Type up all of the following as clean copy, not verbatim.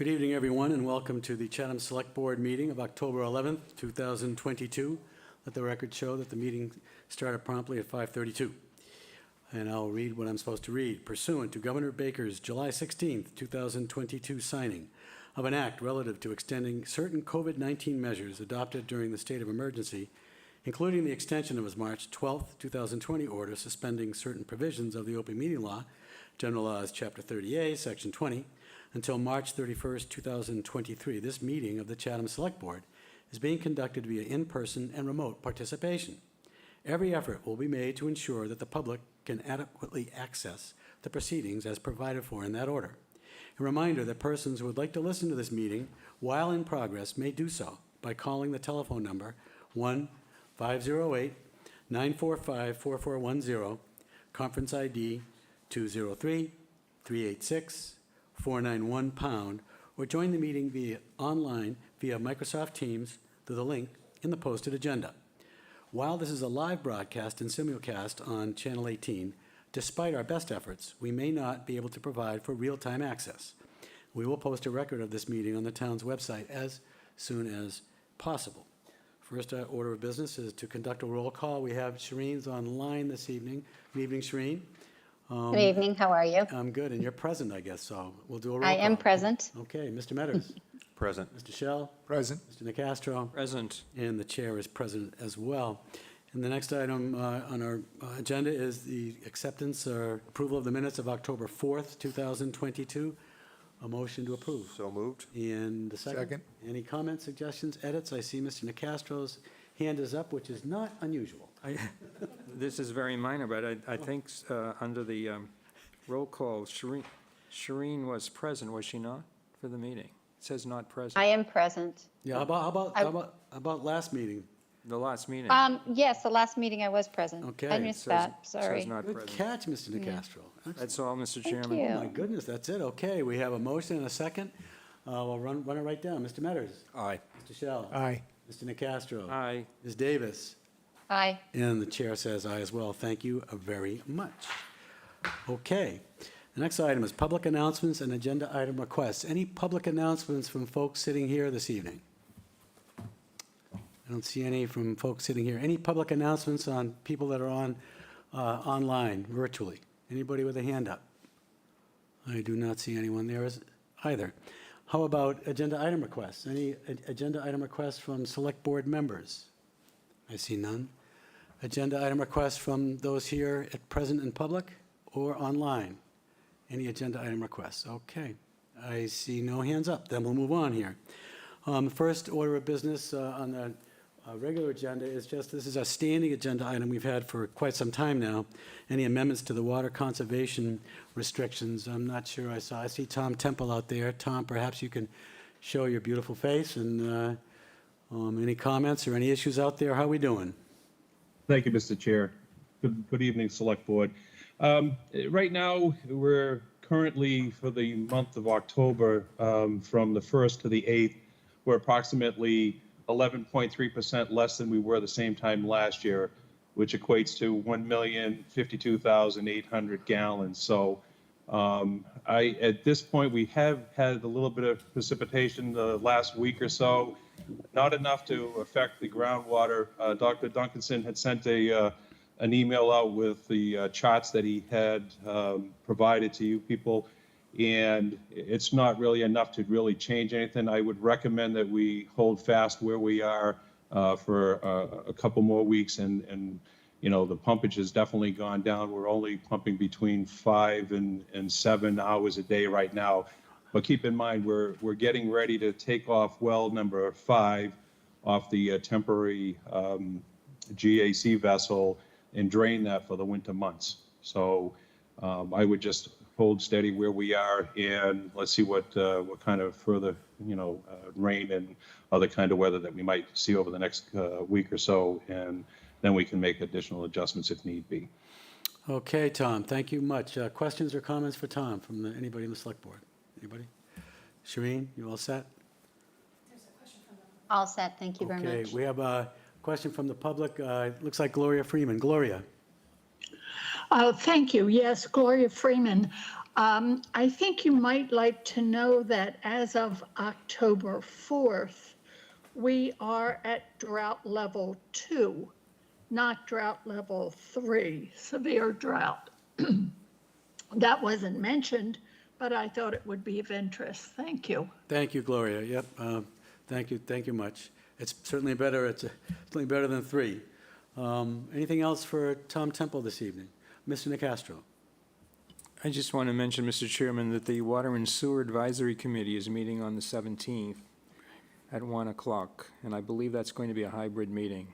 Good evening, everyone, and welcome to the Chatham Select Board meeting of October 11th, 2022. Let the record show that the meeting started promptly at 5:32. And I'll read what I'm supposed to read. Pursuant to Governor Baker's July 16th, 2022 signing of an act relative to extending certain COVID-19 measures adopted during the state of emergency, including the extension of his March 12th, 2020 order suspending certain provisions of the open meeting law, General Laws, Chapter 30A, Section 20, until March 31st, 2023. This meeting of the Chatham Select Board is being conducted via in-person and remote participation. Every effort will be made to ensure that the public can adequately access the proceedings as provided for in that order. A reminder that persons who would like to listen to this meeting while in progress may do so by calling the telephone number 1-508-945-4410, conference ID 203-386-491#, or join the meeting online via Microsoft Teams through the link in the posted agenda. While this is a live broadcast and simulcast on Channel 18, despite our best efforts, we may not be able to provide for real-time access. We will post a record of this meeting on the town's website as soon as possible. First order of business is to conduct a roll call. We have Shireen's online this evening. Good evening, Shireen. Good evening, how are you? I'm good, and you're present, I guess, so we'll do a roll call. I am present. Okay, Mr. Metters. Present. Mr. Shell. Present. Mr. Nicastro. Present. And the chair is present as well. And the next item on our agenda is the acceptance or approval of the minutes of October 4th, 2022. A motion to approve. So moved. And the second? Second. Any comments, suggestions, edits? I see Mr. Nicastro's hand is up, which is not unusual. This is very minor, but I think under the roll call, Shireen was present, was she not, for the meeting? It says not present. I am present. Yeah, how about last meeting? The last meeting. Yes, the last meeting I was present. Okay. I missed Says- that, says sorry. not Good present. catch, Mr. Nicastro. That's all, Mr. Thank Chairman. you. Oh, my goodness, that's it. Okay, we have a motion and a second. We'll run it right down. Mr. Metters. Aye. Mr. Shell. Aye. Mr. Nicastro. Aye. Ms. Davis. Aye. And the chair says aye as well. Thank you very much. Okay. The next item is public announcements and agenda item requests. Any public announcements from folks sitting here this evening? I don't see any from folks sitting here. Any public announcements on people that are on online, virtually? Anybody with a hand up? I do not see anyone there either. How about agenda item requests? Any agenda item requests from select board members? I see none. Agenda item requests from those here at present in public or online? Any agenda item requests? Okay. I see no hands up. Then we'll move on here. First order of business on the regular agenda is just, this is a standing agenda item we've had for quite some time now. Any amendments to the water conservation restrictions? I'm not sure I see Tom Temple out there. Tom, perhaps you can show your beautiful face and any comments or any issues out there? How are we doing? Thank you, Mr. Chair. Good evening, Select Board. Right now, we're currently, for the month of October, from the 1st to the 8th, we're approximately 11.3% less than we were the same time last year, which equates to 1,052,800 gallons. So at this point, we have had a little bit of precipitation the last week or so, not enough to affect the groundwater. Dr. Duncanson had sent an email out with the charts that he had provided to you people, and it's not really enough to really change anything. I would recommend that we hold fast where we are for a couple more weeks, and you know, the pumpage has definitely gone down. We're only pumping between 5 and 7 hours a day right now. But keep in mind, we're getting ready to take off well number 5 off the temporary GAC vessel and drain that for the winter months. So I would just hold steady where we are, and let's see what kind of further, rain and other kind of weather that we might see over the next week or so, and then we can make additional adjustments if need be. Okay, Tom, thank you much. Questions or comments for Tom from anybody in the select board? Anybody? Shireen, you all set? All set, thank you very Okay, much. we have a question from the public. Looks like Gloria Freeman. Gloria. Thank you. Yes, Gloria Freeman. I think you might like to know that as of October 4th, we are at drought level 2, not drought level 3, severe drought. That wasn't mentioned, but I thought it would be of interest. Thank you. Thank you, Gloria. Yep, thank you much. It's certainly better, certainly better than 3. Anything else for Tom Temple this evening? Mr. Nacastro? I just want to mention, Mr. Chairman, that the Water and Sewer Advisory Committee is meeting on the 17th at 1 o'clock, and I believe that's going to be a hybrid meeting.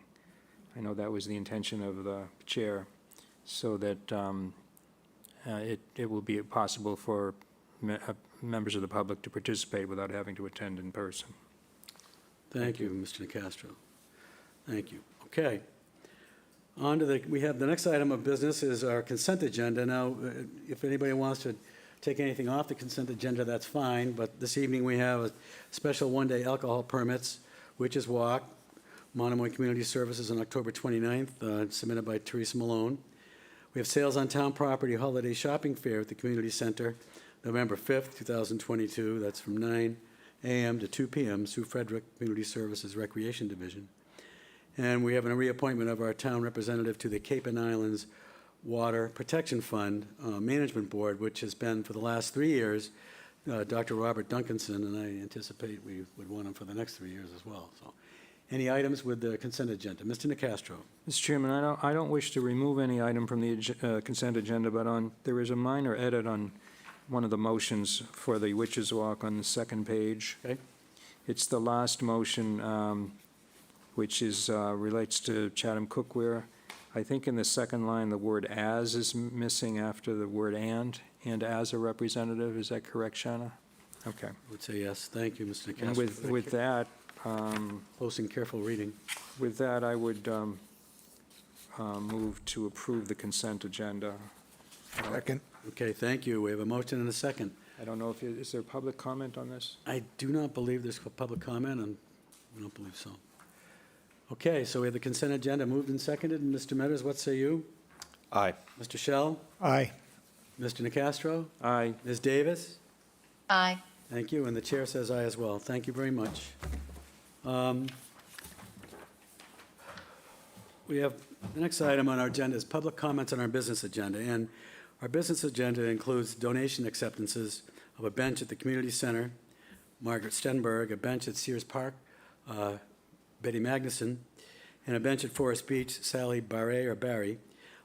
I know that was the intention of the chair, so that it will be possible for members of the public to participate without having to attend in person. Thank you, Mr. Nacastro. Thank you. Okay. We have the next item of business is our consent agenda. Now, if anybody wants to take anything off the consent agenda, that's fine, but this evening we have a special one-day alcohol permits, Witches Walk, Monomoy Community Services on October 29th, submitted by Teresa Malone. We have sales on town property holiday shopping fair at the community center, November 5th, 2022. That's from 9 a.m. to 2 p.m., Sue Frederick Community Services Recreation Division. And we have a reappointment of our town representative to the Cape and Islands Water Protection Fund Management Board, which has been for the last 3 years, Dr. Robert Duncanson, and I anticipate we would want him for the next 3 years as well. So, any items with the consent agenda? Mr. Nacastro. Mr. Chairman, I don't wish to remove any item from the consent agenda, but there is a minor edit on one of the motions for the Witches Walk on the second page. Okay. It's the last motion, which relates to Chatham Cookware. I think in the second line, the word "as" is missing after the word "and as a representative." Is that correct, Shanna? Okay. I would say yes. Thank you, Mr. Nacastro. And with that, Close and careful reading. with that, I would move to approve the consent agenda. Second. Okay, thank you. We have a motion and a second. I don't know if, is there public comment on this? I do not believe there's public comment, and I don't believe so. Okay, so we have the consent agenda moved and seconded. And Mr. Metters, what say you? Aye. Mr. Shell? Aye. Mr. Nacastro? Aye. Ms. Davis? Aye. Thank you, and the chair says aye as well. Thank you very much. We have, the next item on our agenda is public comments on our business agenda, and our business agenda includes donation acceptances of a bench at the community center, Margaret Stenberg, a bench at Sears Park, Betty Magnuson, and a bench at Forest Beach, Sally Barry.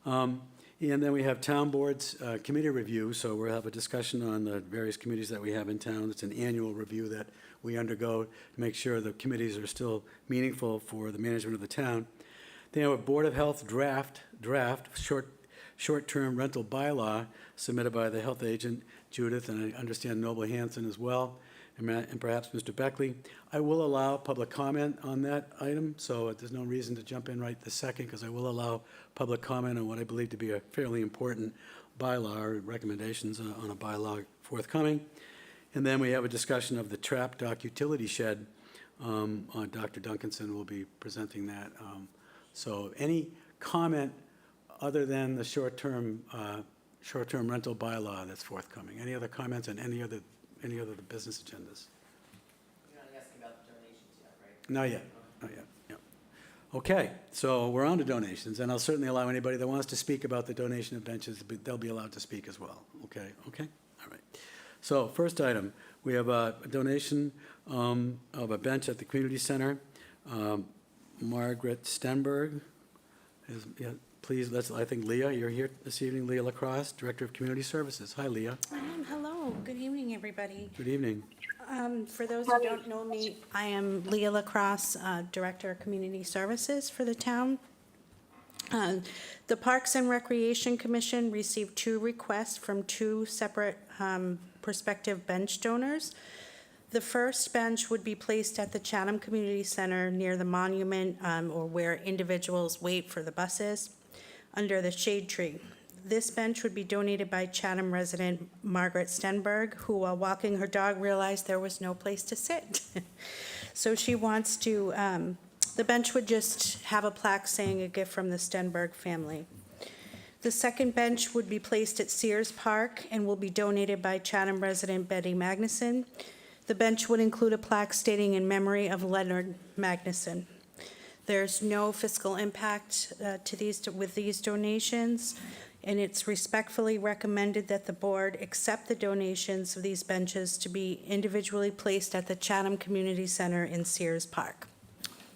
And then we have town boards committee review, so we'll have a discussion on the various committees that we have in town. It's an annual review that we undergo to make sure the committees are still meaningful for the management of the town. Then we have a Board of Health draft short-term rental bylaw submitted by the health agent, Judith, and I understand Noble Hanson as well, and perhaps Mr. Beckley. I will allow public comment on that item, so there's no reason to jump in right this second, because I will allow public comment on what I believe to be a fairly important bylaw, or recommendations on a bylaw forthcoming. And then we have a discussion of the trap dock utility shed. Dr. Duncanson will be presenting that. So any comment other than the short-term rental bylaw that's forthcoming? Any other comments on any other business agendas? You're not asking about the donations yet, right? Not yet, yeah. Okay, so we're on to donations, and I'll certainly allow anybody that wants to speak about the donation of benches, they'll be allowed to speak as well. Okay, all right. So first item, we have a donation of a bench at the community center. Margaret Stenberg please, I think Leah, you're here this evening, Leah Lacrosse, Director of Community Services. Hi, Leah. Hello, good evening, everybody. Good evening. For those who don't know me, I am Leah Lacrosse, Director of Community Services for the town. The Parks and Recreation Commission received 2 requests from 2 separate prospective bench donors. The first bench would be placed at the Chatham Community Center near the monument, or where individuals wait for the buses, under the shade tree. This bench would be donated by Chatham resident Margaret Stenberg, who, while walking her dog, realized there was no place to sit. So she wants to, the bench would just have a plaque saying "a gift from the Stenberg family." The second bench would be placed at Sears Park and will be donated by Chatham resident Betty Magnuson. The bench would include a plaque stating in memory of Leonard Magnuson. There's no fiscal impact with these donations, and it's respectfully recommended that the board accept the donations of these benches to be individually placed at the Chatham Community Center in Sears Park.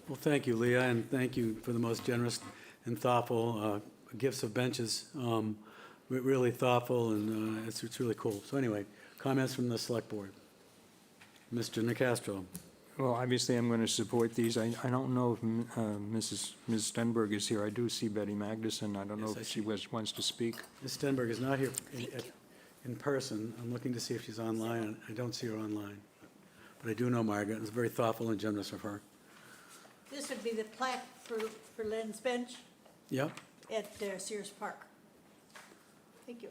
Well, thank you, Leah, and thank you for the most generous and thoughtful gifts of benches. Really thoughtful, and it's really cool. So anyway, comments from the select board. Mr. Nacastro. Well, obviously, I'm going to support these. I don't know if Ms. Stenberg is here. I do see Betty Magnuson. I don't know Yes, I if she see. wants to speak. Ms. Stenberg is not here in person. I'm looking to see if she's online. I don't see her online. But I do know Margaret, and it's very thoughtful and generous of her. This would be the plaque for Len's bench Yep. at Sears Park. Thank you.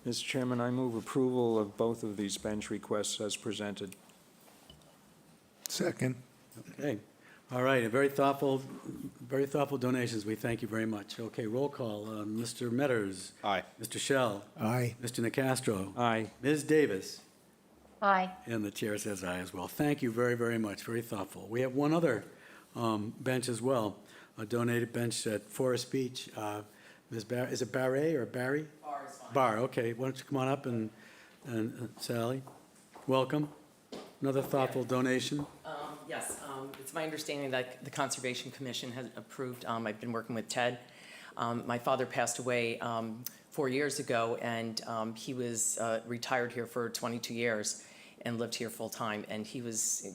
Mr. Chairman, I move approval of both of these bench requests as presented. Second. Okay. All right, very thoughtful donations. We thank you very much. Okay, roll call. Mr. Metters. Aye. Mr. Shell. Aye. Mr. Nacastro. Aye. Ms. Davis. Aye. And the chair says aye as well. Thank you very, very much. Very thoughtful. We have one other bench as well, a donated bench at Forest Beach. Ms. Is it Barre or Barry? Bar is fine. Bar, okay. Why don't you come on up and Sally, welcome. Another thoughtful donation. Yes, it's my understanding that the Conservation Commission has approved, I've been working with Ted. My father passed away 4 years ago, and he was retired here for 22 years and lived here full-time. And he was,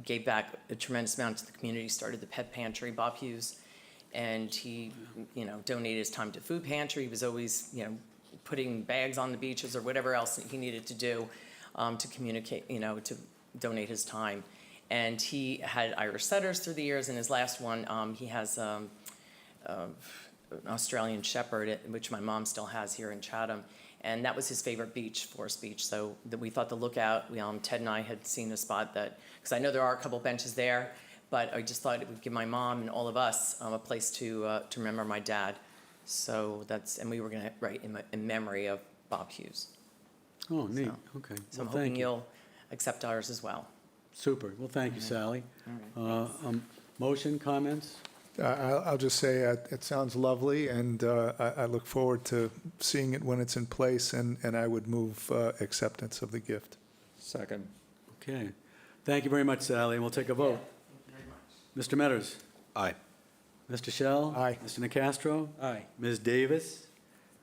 gave back a tremendous amount to the community, started the pet pantry, Bob Hughes, and he, donated his time to food pantry. He was always, putting bags on the beaches or whatever else he needed to do to communicate, to donate his time. And he had Irish setters through the years. In his last one, he has an Australian Shepherd, which my mom still has here in Chatham. And that was his favorite beach, Forest Beach. So we thought to look out. Ted and I had seen a spot that, because I know there are a couple benches there, but I just thought it would give my mom and all of us a place to remember my dad. So and we were going to write in memory of Bob Hughes. Oh, neat. Okay. So I'm Well, hoping thank you. you'll accept ours as well. Super. Well, thank you, Sally. Motion, comments? I'll just say it sounds lovely, and I look forward to seeing it when it's in place, and I would move acceptance of the gift. Second. Okay. Thank you very much, Sally, and we'll take a vote. Mr. Metters? Aye. Mr. Shell? Aye. Mr. Nacastro? Aye. Ms. Davis?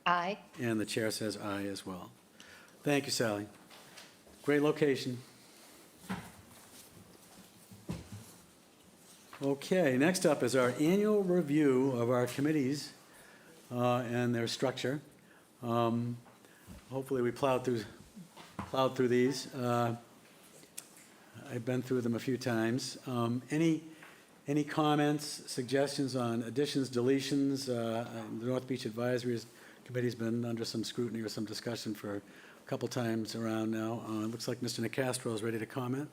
Aye. And the chair says aye as well. Thank you, Sally. Great location. Okay, next up is our annual review of our committees and their structure. Hopefully, we plowed through these. I've been through them a few times. Any comments, suggestions on additions, deletions? The North Beach Advisory Committee's been under some scrutiny or some discussion for a couple times around now. It looks like Mr. Nacastro is ready to comment.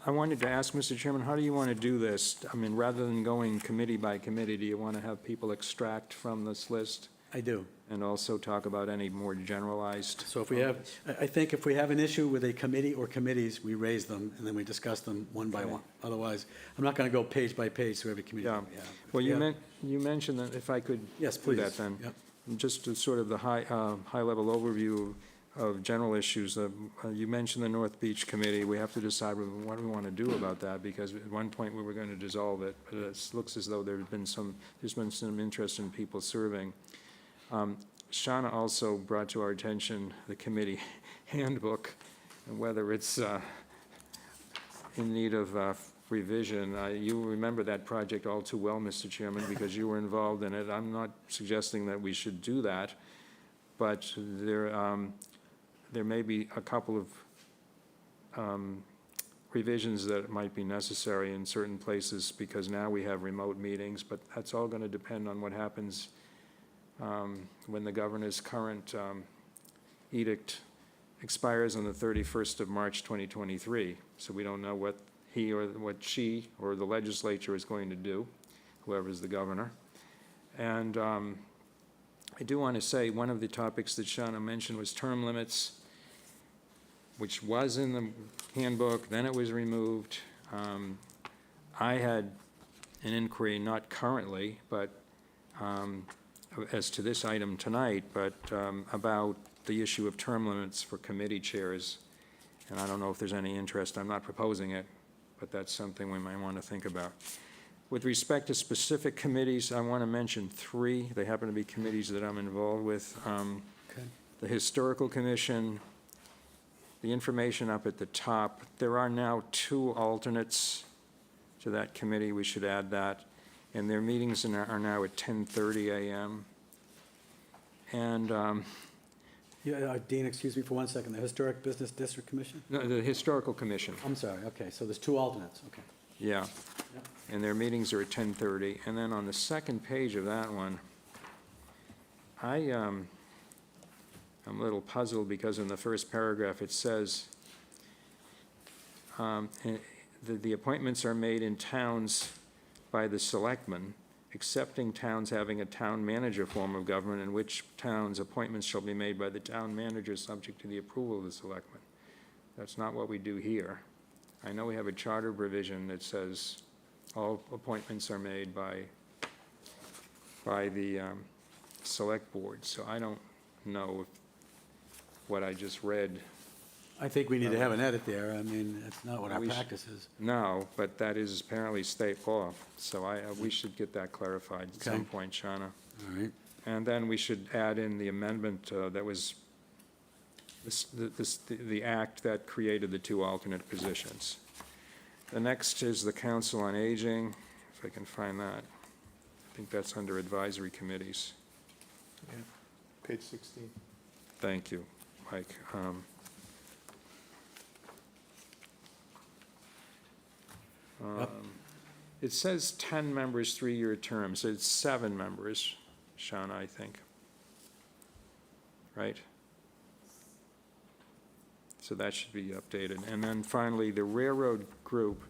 I wanted to ask, Mr. Chairman, how do you want to do this? I mean, rather than going committee by committee, do you want to have people extract from this list I do. and also talk about any more generalized? So if we have, I think if we have an issue with a committee or committees, we raise them and then we discuss them one by one. Otherwise, I'm not going to go page by page through every committee Yeah. that we have. If Well, we have- you mentioned that, if I could Yes, do please. that then. Yep. Just to sort of the high-level overview of general issues, you mentioned the North Beach Committee. We have to decide what we want to do about that, because at one point we were going to dissolve it, but it looks as though there's been some interest in people serving. Shauna also brought to our attention the committee handbook, and whether it's in need of revision. You remember that project all too well, Mr. Chairman, because you were involved in it. I'm not suggesting that we should do that, but there may be a couple of revisions that might be necessary in certain places, because now we have remote meetings, but that's all going to depend on what happens when the governor's current edict expires on the 31st of March 2023. So we don't know what he or what she or the legislature is going to do, whoever's the governor. And I do want to say, one of the topics that Shauna mentioned was term limits, which was in the handbook, then it was removed. I had an inquiry, not currently, but as to this item tonight, but about the issue of term limits for committee chairs. And I don't know if there's any interest. I'm not proposing it, but that's something we might want to think about. With respect to specific committees, I want to mention 3. They happen to be committees that I'm involved with. Okay. The Historical Commission, the information up at the top. There are now 2 alternates to that committee. We should add that. And their meetings are now at 10:30 a.m. And Yeah, Dean, excuse me for 1 second. The Historic Business District Commission? no, the Historical Commission, I'm sorry, okay, so there's 2 alternates, okay. yeah. Yep. And their meetings are at 10:30. And then on the second page of that one, I'm a little puzzled because in the first paragraph it says, the appointments are made in towns by the selectmen, excepting towns having a town manager form of government, in which towns appointments shall be made by the town manager subject to the approval of the selectmen. That's not what we do here. I know we have a charter provision that says all appointments are made by the select board, so I don't know if what I just read. I think we need to have an edit there. I mean, it's not what our We should- practice is. No, but that is apparently state law, so we should get that clarified at some Okay. point, Shauna. All right. And then we should add in the amendment that was the act that created the 2 alternate positions. The next is the Council on Aging, if I can find that. I think that's under advisory committees. Yeah. Page 16. Thank you, Mike. Yep. It says 10 members, 3-year terms. It's 7 members, Shauna, I think. Right? So that should be updated. And then finally, the Railroad Group,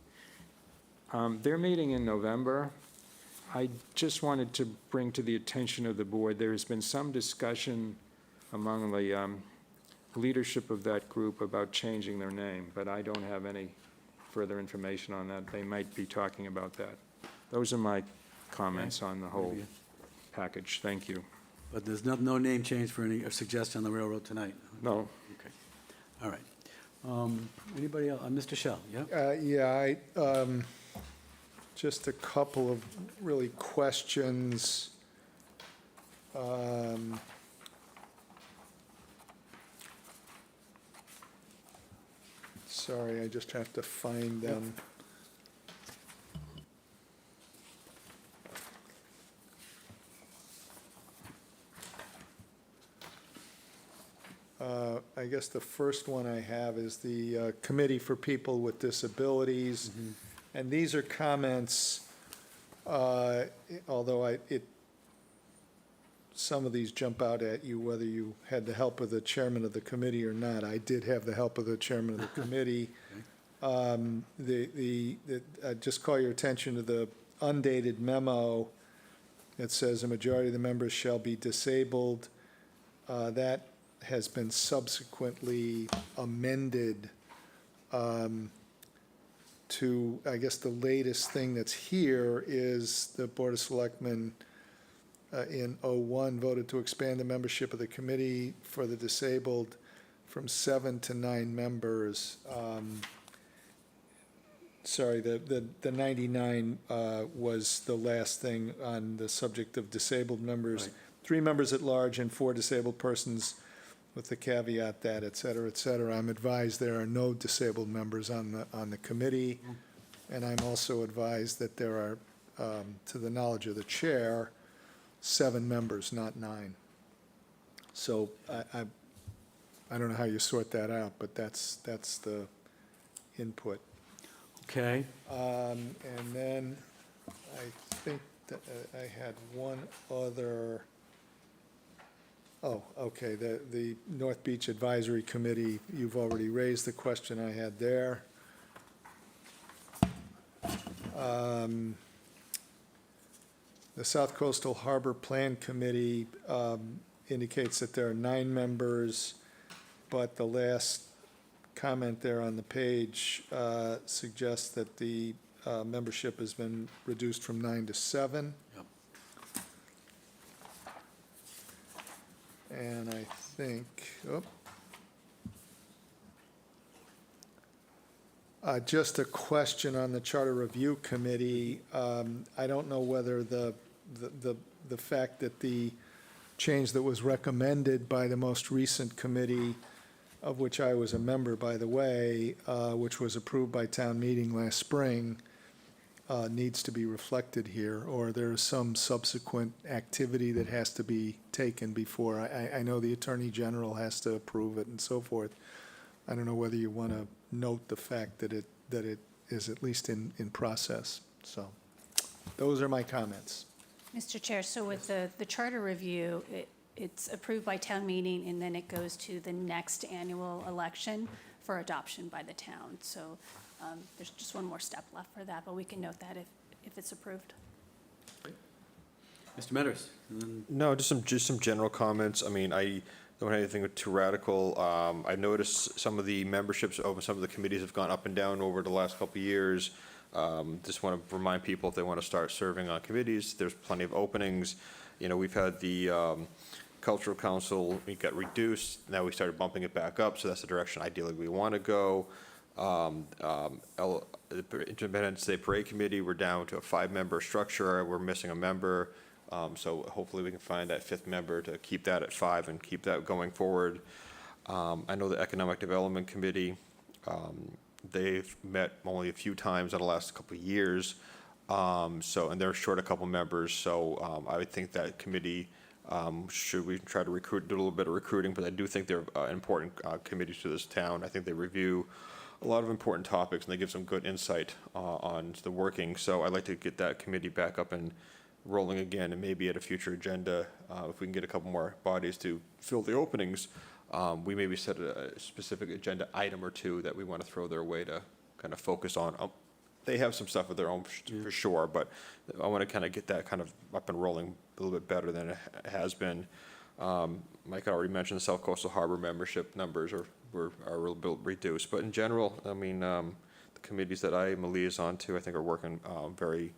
they're meeting in November. I just wanted to bring to the attention of the board, there's been some discussion among the leadership of that group about changing their name, but I don't have any further information on that. They might be talking about that. Those are my comments on the whole package. Thank you. But there's no name change for any suggestion on the railroad tonight? No, Okay. All right. Anybody else? Mr. Shell, yeah? Yeah, just a couple of really questions. Sorry, I just have to find them. I guess the first one I have is the Committee for People with Disabilities. And these are comments, although some of these jump out at you, whether you had the help of the chairman of the committee or not. I did have the help of the chairman of the committee. I just call your attention to the undated memo. It says a majority of the members shall be disabled. That has been subsequently amended to, I guess the latest thing that's here is the Board of Selectmen in '01 voted to expand the membership of the Committee for the Disabled from 7 to 9 members. Sorry, the 99 was the last thing on the subject of disabled members. Right. 3 members at large and 4 disabled persons, with the caveat that, et cetera, et cetera. I'm advised there are no disabled members on the committee, and I'm also advised that there are, to the knowledge of the chair, 7 members, not 9. So I don't know how you sort that out, but that's the input. Okay. And then I think that I had one other. Oh, okay, the North Beach Advisory Committee, you've already raised the question I had there. The South Coastal Harbor Plan Committee indicates that there are 9 members, but the last comment there on the page suggests that the membership has been reduced from 9 to 7. Yep. And I think, just a question on the Charter Review Committee. I don't know whether the fact that the change that was recommended by the most recent committee, of which I was a member, by the way, which was approved by town meeting last spring, needs to be reflected here, or there is some subsequent activity that has to be taken before. I know the Attorney General has to approve it and so forth. I don't know whether you want to note the fact that it is at least in process. So those are my comments. Mr. Chair, so with the charter review, it's approved by town meeting, and then it goes to the next annual election for adoption by the town. So there's just one more step left for that, but we can note that if it's approved. Mr. Metters? And then No, just some general comments. I mean, I don't have anything too radical. I noticed some of the memberships over some of the committees have gone up and down over the last couple of years. Just want to remind people, if they want to start serving on committees, there's plenty of openings. You know, we've had the Cultural Council, we got reduced, now we started bumping it back up, so that's the direction ideally we want to go. Independence Day Parade Committee, we're down to a 5-member structure, we're missing a member. So hopefully we can find that 5th member to keep that at 5 and keep that going forward. I know the Economic Development Committee, they've met only a few times in the last couple of years. And they're short a couple members. So I would think that committee, should we try to do a little bit of recruiting, but I do think they're an important committee to this town. I think they review a lot of important topics and they give some good insight on the working. So I'd like to get that committee back up and rolling again, and maybe at a future agenda, if we can get a couple more bodies to fill the openings, we maybe set a specific agenda item or 2 that we want to throw their way to kind of focus on. They have some stuff of their own for sure, but I want to kind of get that kind of up and rolling a little bit better than it has been. Mike already mentioned the South Coastal Harbor membership numbers are a little bit reduced, but in general, I mean, the committees that I am a liaison to, I think are working very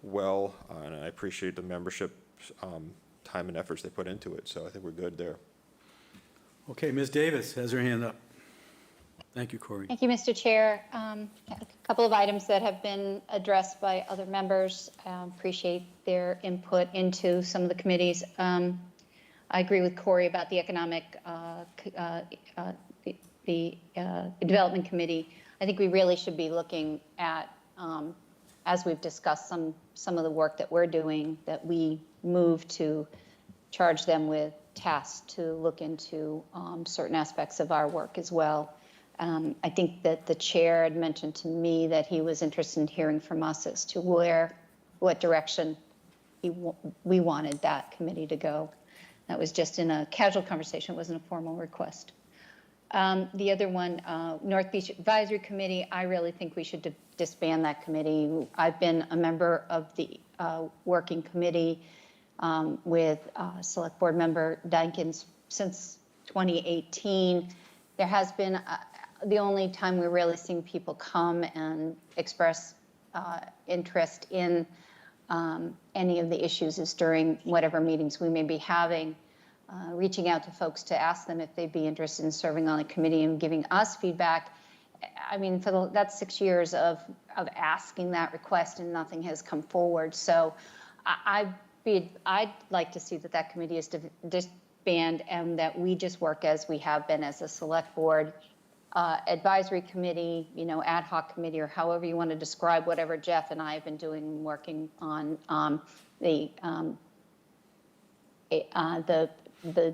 well, and I appreciate the membership time and efforts they put into it, so I think we're good there. Okay, Ms. Davis has her hand up. Thank you, Corey. Thank you, Mr. Chair. A couple of items that have been addressed by other members. Appreciate their input into some of the committees. I agree with Corey about the Economic Development Committee. I think we really should be looking at, as we've discussed, some of the work that we're doing, that we move to charge them with tasks to look into certain aspects of our work as well. I think that the chair had mentioned to me that he was interested in hearing from us as to what direction we wanted that committee to go. That was just in a casual conversation, it wasn't a formal request. The other one, North Beach Advisory Committee, I really think we should disband that committee. I've been a member of the working committee with Select Board Member Dykins since 2018. There has been the only time we're really seeing people come and express interest in any of the issues is during whatever meetings we may be having. Reaching out to folks to ask them if they'd be interested in serving on a committee and giving us feedback. I mean, that's 6 years of asking that request and nothing has come forward. So I'd like to see that committee is disbanded and that we just work as we have been as a select board, advisory committee, ad hoc committee, or however you want to describe whatever Jeff and I have been doing, working on the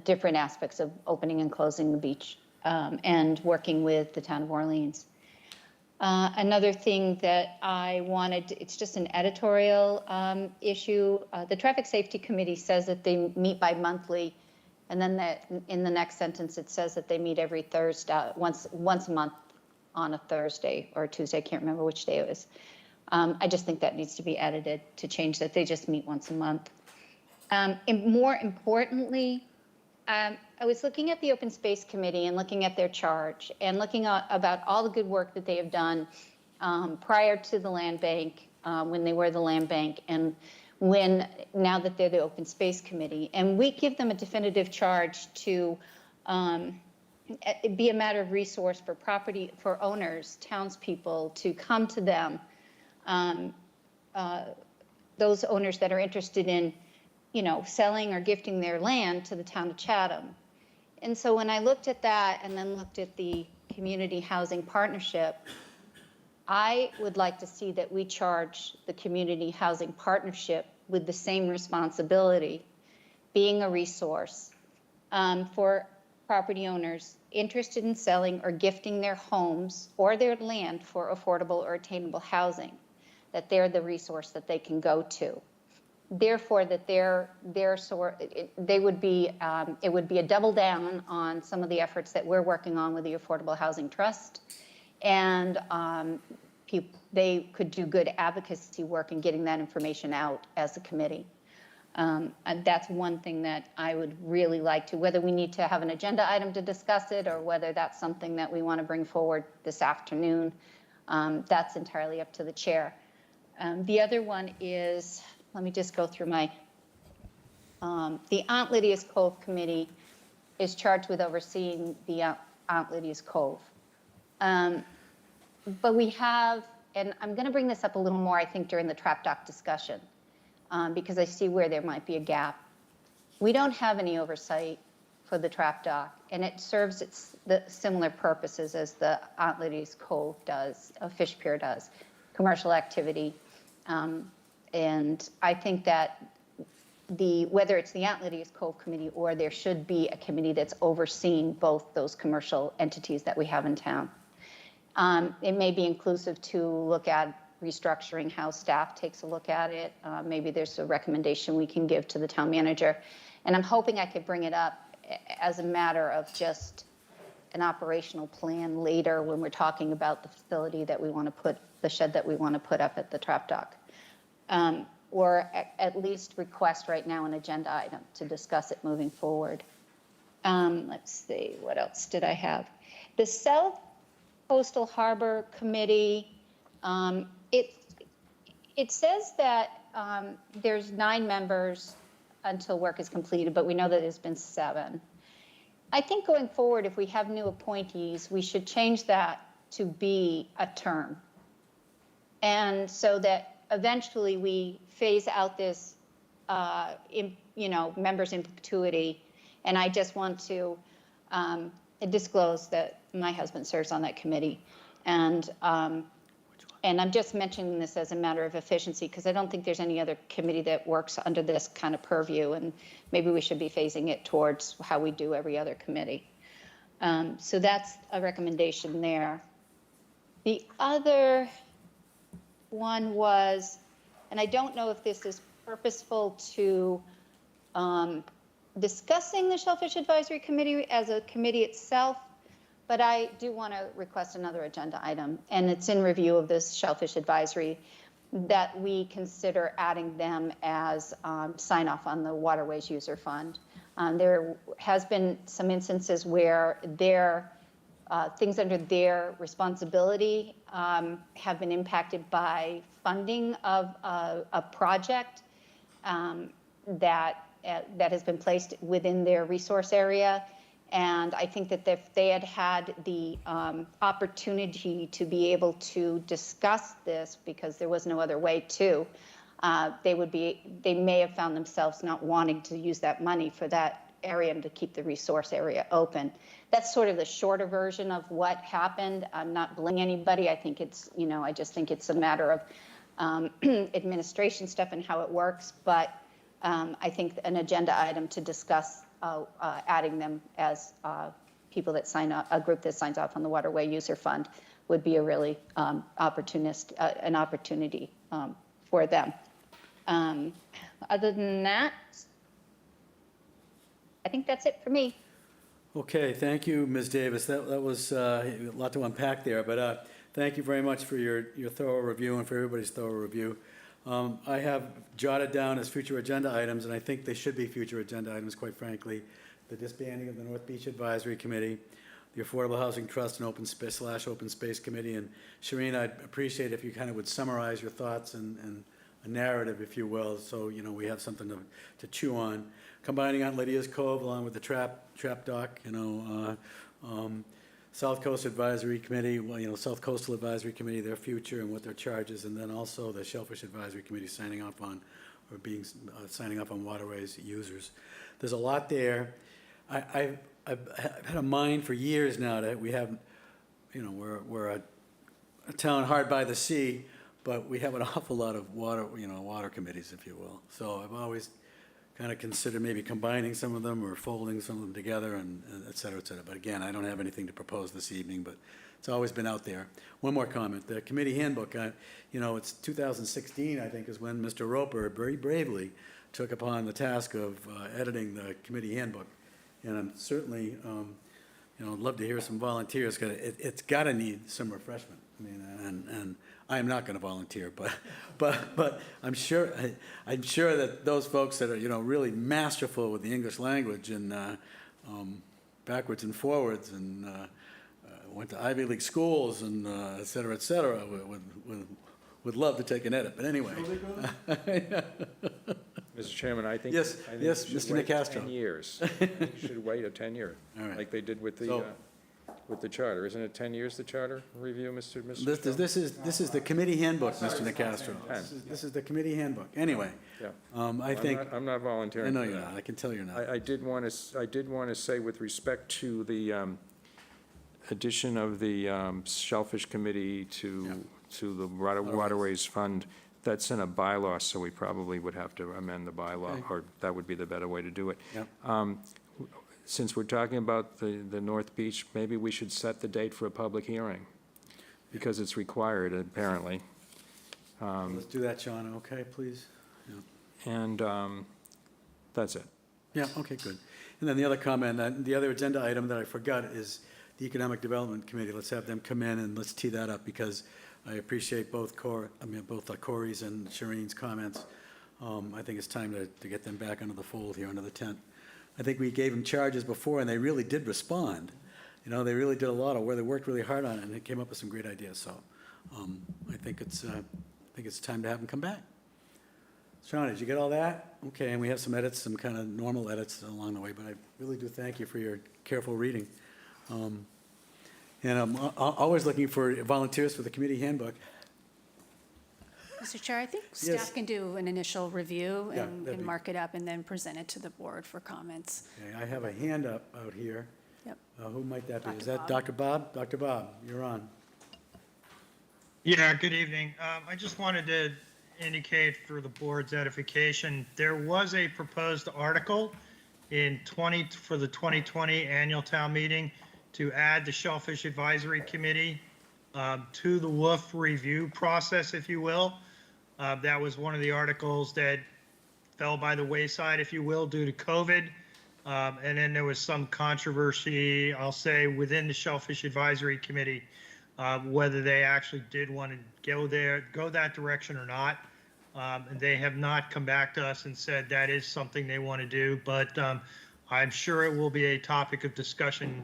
different aspects of opening and closing the beach and working with the town of Orleans. Another thing that I wanted, it's just an editorial issue. The Traffic Safety Committee says that they meet bi-monthly, and then in the next sentence it says that they meet every Thursday, once a month on a Thursday or a Tuesday, I can't remember which day it was. I just think that needs to be edited to change that. They just meet once a month. And more importantly, I was looking at the Open Space Committee and looking at their charge and looking at, about all the good work that they have done prior to the land bank, when they were the land bank, and now that they're the Open Space Committee. And we give them a definitive charge to be a matter of resource for property, for owners, townspeople, to come to them, those owners that are interested in, selling or gifting their land to the town of Chatham. And so when I looked at that and then looked at the community housing partnership, I would like to see that we charge the community housing partnership with the same responsibility, being a resource for property owners interested in selling or gifting their homes or their land for affordable or attainable housing, that they're the resource that they can go to. Therefore, that it would be a double down on some of the efforts that we're working on with the Affordable Housing Trust, and they could do good advocacy work in getting that information out as a committee. And that's one thing that I would really like to, whether we need to have an agenda item to discuss it or whether that's something that we want to bring forward this afternoon, that's entirely up to the chair. The other one is, let me just go through my, the Aunt Lydia's Cove Committee is charged with overseeing the Aunt Lydia's Cove. But we have, and I'm going to bring this up a little more, I think, during the trap dock discussion, because I see where there might be a gap. We don't have any oversight for the trap dock, and it serves the similar purposes as the Aunt Lydia's Cove does, Fish Pier does, commercial activity. And I think that whether it's the Aunt Lydia's Cove Committee or there should be a committee that's overseeing both those commercial entities that we have in town. It may be inclusive to look at restructuring how staff takes a look at it. Maybe there's a recommendation we can give to the town manager. And I'm hoping I could bring it up as a matter of just an operational plan later when we're talking about the facility that we want to put, the shed that we want to put up at the trap dock. Or at least request right now an agenda item to discuss it moving forward. Let's see, what else did I have? The South Coastal Harbor Committee, it says that there's 9 members until work is completed, but we know that there's been 7. I think going forward, if we have new appointees, we should change that to be a term. And so that eventually we phase out this, members in perpetuity. And I just want to disclose that my husband serves on that committee. And I'm just mentioning this as a matter of efficiency because I don't think there's any other committee that works under this kind of purview. And maybe we should be phasing it towards how we do every other committee. So that's a recommendation there. The other one was, and I don't know if this is purposeful to discussing the Shellfish Advisory Committee as a committee itself, but I do want to request another agenda item, and it's in review of this Shellfish Advisory, that we consider adding them as sign off on the Waterways User Fund. There has been some instances where things under their responsibility have been impacted by funding of a project that has been placed within their resource area. And I think that if they had had the opportunity to be able to discuss this, because there was no other way to, they may have found themselves not wanting to use that money for that area and to keep the resource area open. That's sort of the shorter version of what happened. I'm not blaming anybody. I think it's, I just think it's a matter of administration stuff and how it works. But I think an agenda item to discuss adding them as people that sign up, a group that signs off on the Waterway User Fund would be a really an opportunity for them. Other than that, I think that's it for me. Okay, thank you, Ms. Davis. That was a lot to unpack there, but thank you very much for your thorough review and for everybody's thorough review. I have jotted down as future agenda items, and I think they should be future agenda items, quite frankly, the disbanding of the North Beach Advisory Committee, the Affordable Housing Trust and Open Space Committee. And Shireen, I'd appreciate if you kind of would summarize your thoughts and a narrative, if you will, so, you know, we have something to chew on. Combining Aunt Lydia's Cove along with the trap dock, you know, South Coast Advisory Committee, well, you know, South Coastal Advisory Committee, their future and what their charges, and then also the Shellfish Advisory Committee signing off on waterways users. There's a lot there. I've had a mind for years now that we have, you know, we're a town hard by the sea, but we have an awful lot of water committees, if you will. So I've always kind of considered maybe combining some of them or folding some of them together and et cetera, et cetera. But again, I don't have anything to propose this evening, but it's always been out there. One more comment, the committee handbook, you know, it's 2016, I think, is when Mr. Roper very bravely took upon the task of editing the committee handbook. And I'm certainly, you know, I'd love to hear some volunteers, because it's got to need some refreshment. I mean, and I am not going to volunteer, but I'm sure that those folks that are, you know, really masterful with the English language and backwards and forwards and went to Ivy League schools and et cetera, would love to take an edit. But anyway. Mr. Chairman, I think. Yes, I think yes, you should Mr. wait Nicastro. 10 years. You should wait a 10-year, All right. like they did with So- the charter. Isn't it 10 years, the charter review, Mr. This is the committee handbook, Mr. Nicastro. This is the committee handbook. Anyway, Yeah. I think, I'm not I volunteering know for you're that. not, I can tell you're not. I did want to say with respect to the addition of the Shellfish Committee to the Waterways Fund, that's in a bylaw, so we probably would have to amend the bylaw, Okay. or that would be the better way to do it. Yep. Since we're talking about the North Beach, maybe we should set the date for a public hearing, because it's required, apparently. Let's do that, Sean, okay, please? And that's it. Yeah, okay, good. And then the other comment, the other agenda item that I forgot is the Economic Development Committee. Let's have them come in and let's tee that up, because I appreciate both Corey's and Shireen's comments. I think it's time to get them back under the fold here, under the tent. I think we gave them charges before, and they really did respond. You know, they really did a lot of where they worked really hard on it, and they came up with some great ideas. So I think it's time to have them come back. Sean, did you get all that? Okay, and we have some edits, some kind of normal edits along the way, but I really do thank you for your careful reading. And I'm always looking for volunteers for the committee handbook. Mr. Chair, I think Yes. staff can do an initial review Yeah, and that'd be- mark it up and then present it to the board for comments. Okay, I have a hand up out here. Yep. Who might that be? Is Dr. that Bob. Dr. Bob? Dr. Bob, you're on. Yeah, good evening. I just wanted to indicate for the board's edification, there was a proposed article for the 2020 annual town meeting to add the Shellfish Advisory Committee to the WOOF review process, if you will. That was one of the articles that fell by the wayside, if you will, due to COVID. And then there was some controversy, I'll say, within the Shellfish Advisory Committee, whether they actually did want to go that direction or not. And they have not come back to us and said that is something they want to do, but I'm sure it will be a topic of discussion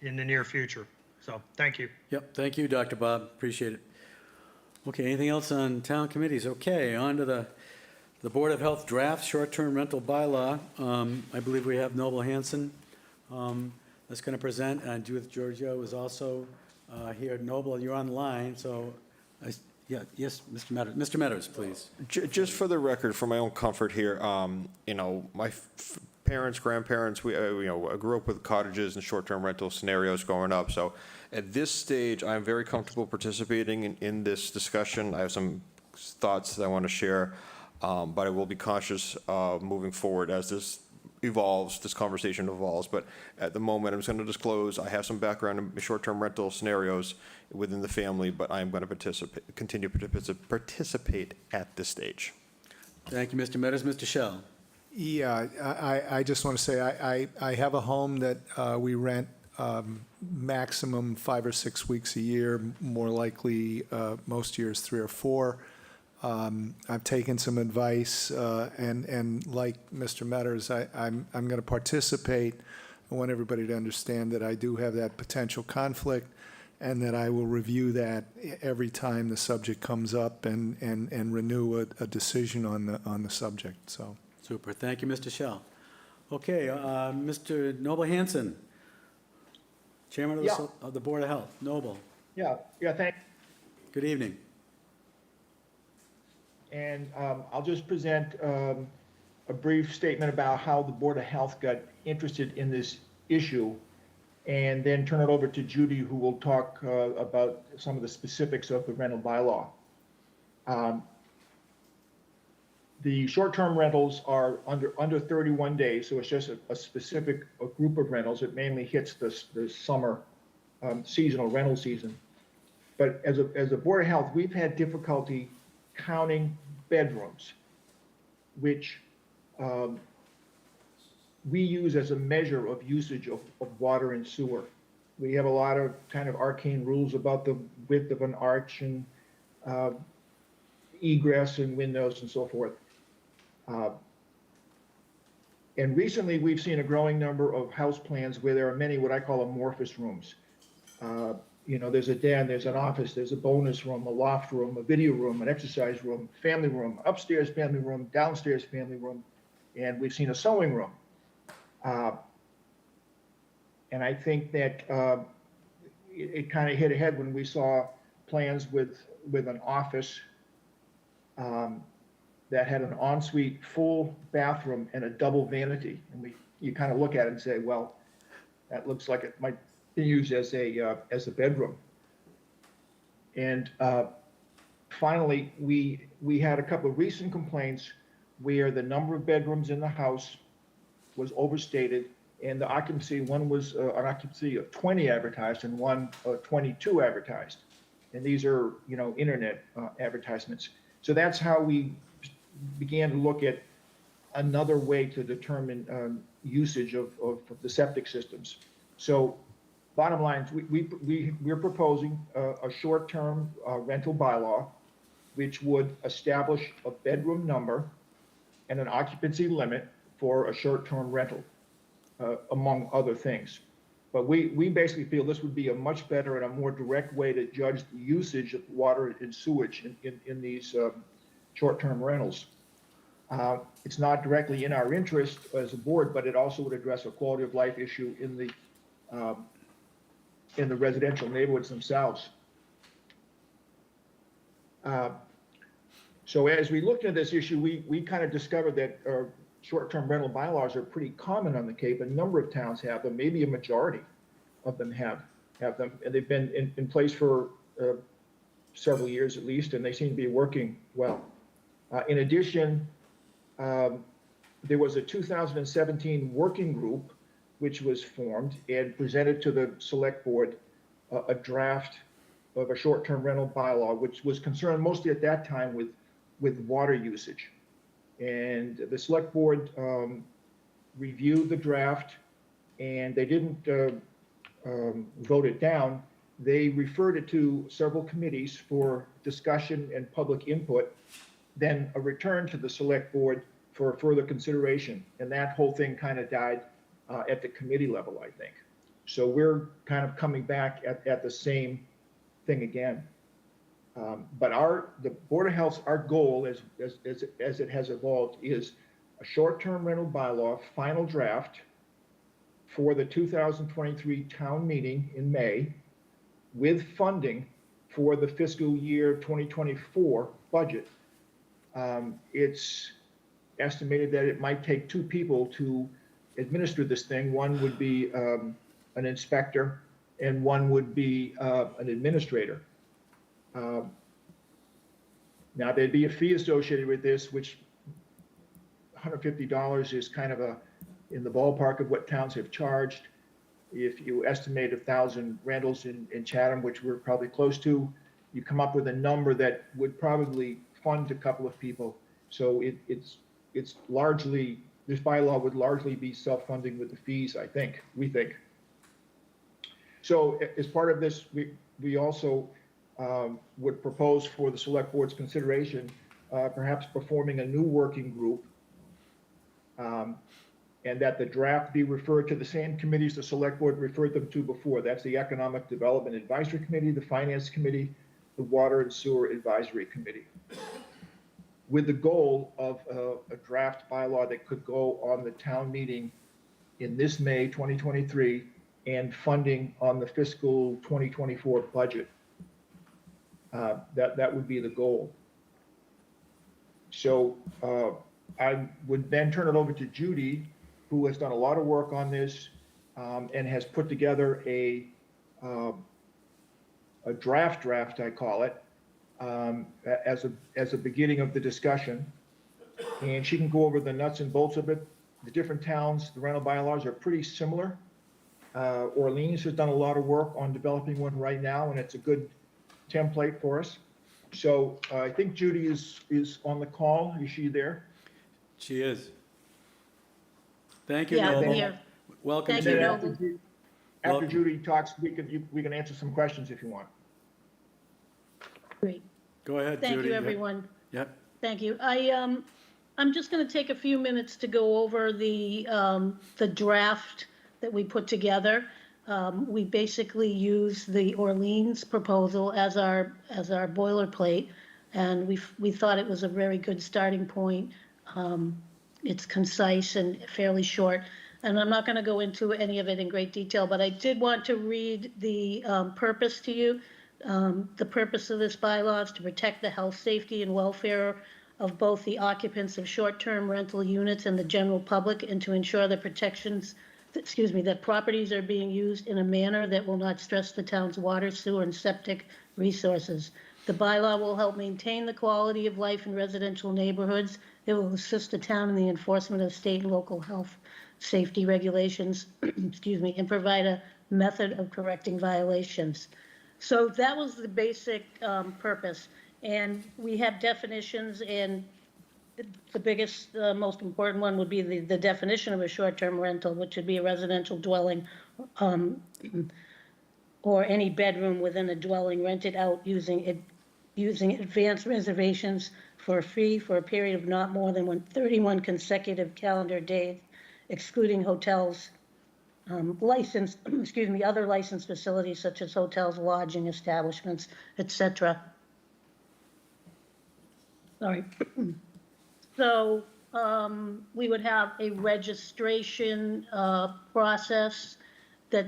in the near future. So, thank you. Yep, thank you, Dr. Bob, appreciate it. Okay, anything else on town committees? Okay, on to the Board of Health draft short-term rental bylaw. I believe we have Noble Hanson that's going to present, and Judith Giorgio is also here. Noble, you're on the line, so, yes, Mr. Metters. Mr. Metters, please. Just for the record, for my own comfort here, you know, my parents, grandparents, we, you know, I grew up with cottages and short-term rental scenarios growing up. So at this stage, I'm very comfortable participating in this discussion. I have some thoughts that I want to share, but I will be cautious moving forward as this evolves, this conversation evolves. But at the moment, I'm just going to disclose I have some background in short-term rental scenarios within the family, but I'm going to continue to participate at this stage. Thank you, Mr. Metters. Mr. Shell. Yeah, I just want to say, I have a home that we rent maximum 5 or 6 weeks a year, more likely most years 3 or 4. I've taken some advice, and like Mr. Metters, I'm going to participate. I want everybody to understand that I do have that potential conflict, and that I will review that every time the subject comes up and renew a decision on the subject, so. Super, thank you, Mr. Shell. Okay, Mr. Noble Hanson, Chairman of of the Board of Health. Noble, Thank. good evening. And I'll just present a brief statement about how the Board of Health got interested in this issue, and then turn it over to Judy, who will talk about some of the specifics of the rental bylaw. The short-term rentals are under 31 days, so it's just a specific group of rentals. It mainly hits the summer seasonal rental season. But as a Board of Health, we've had difficulty counting bedrooms, which we use as a measure of usage of water and sewer. We have a lot of kind of arcane rules about the width of an arch and egress and windows and so forth. And recently, we've seen a growing number of house plans where there are many what I call amorphous rooms. There's a den, there's an office, there's a bonus room, a loft room, a video room, an exercise room, family room, upstairs family room, downstairs family room, and we've seen a sewing room. And I think that it kind of hit ahead when we saw plans with an office that had an ensuite full bathroom and a double vanity. And you kind of look at it and say, well, that looks like it might be used as a bedroom. And finally, we had a couple of recent complaints where the number of bedrooms in the house was overstated, and the occupancy, one was an occupancy of 20 advertised and one 22 advertised. And these are, internet advertisements. So that's how we began to look at another way to determine usage of the septic systems. So bottom line, we're proposing a short-term rental bylaw, which would establish a bedroom number and an occupancy limit for a short-term rental, among other things. But we basically feel this would be a much better and a more direct way to judge the usage of water and sewage in these short-term rentals. It's not directly in our interest as a board, but it also would address a quality of life issue in the residential neighborhoods themselves. So as we looked at this issue, we kind of discovered that short-term rental bylaws are pretty common on the Cape. A number of towns have them, maybe a majority of them have them, and they've been in place for several years at least, and they seem to be working well. In addition, there was a 2017 working group which was formed and presented to the select board a draft of a short-term rental bylaw, which was concerned mostly at that time with water usage. And the select board reviewed the draft, and they didn't vote it down. They referred it to several committees for discussion and public input, then a return to the select board for further consideration. And that whole thing kind of died at the committee level, I think. So we're kind of coming back at the same thing again. But the Board of Health's, our goal as it has evolved is a short-term rental bylaw final draft for the 2023 town meeting in May with funding for the fiscal year 2024 budget. It's estimated that it might take 2 people to administer this thing. One would be an inspector and one would be an administrator. Now, there'd be a fee associated with this, which $150 is kind of in the ballpark of what towns have charged. If you estimate 1,000 rentals in Chatham, which we're probably close to, you come up with a number that would probably fund a couple of people. So it's largely, this bylaw would largely be self-funding with the fees, we think. So as part of this, we also would propose for the select board's consideration, perhaps performing a new working group, and that the draft be referred to the same committees the select board referred them to before. That's the Economic Development Advisory Committee, the Finance Committee, the Water and Sewer Advisory Committee, with the goal of a draft bylaw that could go on the town meeting in this May 2023 and funding on the fiscal 2024 budget. That would be the goal. So I would then turn it over to Judy, who has done a lot of work on this and has put together a draft, I call it, as a beginning of the discussion. And she can go over the nuts and bolts of it. The different towns, the rental bylaws are pretty similar. Orleans has done a lot of work on developing one right now, and it's a good template for us. So I think Judy is on the call. Is she there? She is. Thank you, Yeah, Noble. here. Welcome, Thank Judy. you, Then Noble. after Welcome. Judy talks, we can answer some questions if you want. Great. Go ahead, Judy. Thank you, Yep. everyone. Yep. Thank you. I'm just going to take a few minutes to go over the draft that we put together. We basically used the Orleans proposal as our boilerplate, and we thought it was a very good starting point. It's concise and fairly short, and I'm not going to go into any of it in great detail, but I did want to read the purpose to you. The purpose of this bylaw is to protect the health, safety, and welfare of both the occupants of short-term rental units and the general public, and to ensure the protections, that properties are being used in a manner that will not stress the town's water, sewer, and septic resources. The bylaw will help maintain the quality of life in residential neighborhoods. It will assist the town in the enforcement of state and local health safety regulations, and provide a method of correcting violations. So that was the basic purpose. And we have definitions, and the biggest, most important one would be the definition of a short-term rental, which would be a residential dwelling or any bedroom within a dwelling rented out using advanced reservations for a fee for a period of not more than 31 consecutive calendar days, excluding hotels, licensed, other licensed facilities such as hotels, lodging establishments, etc. Sorry. So we would have a registration process that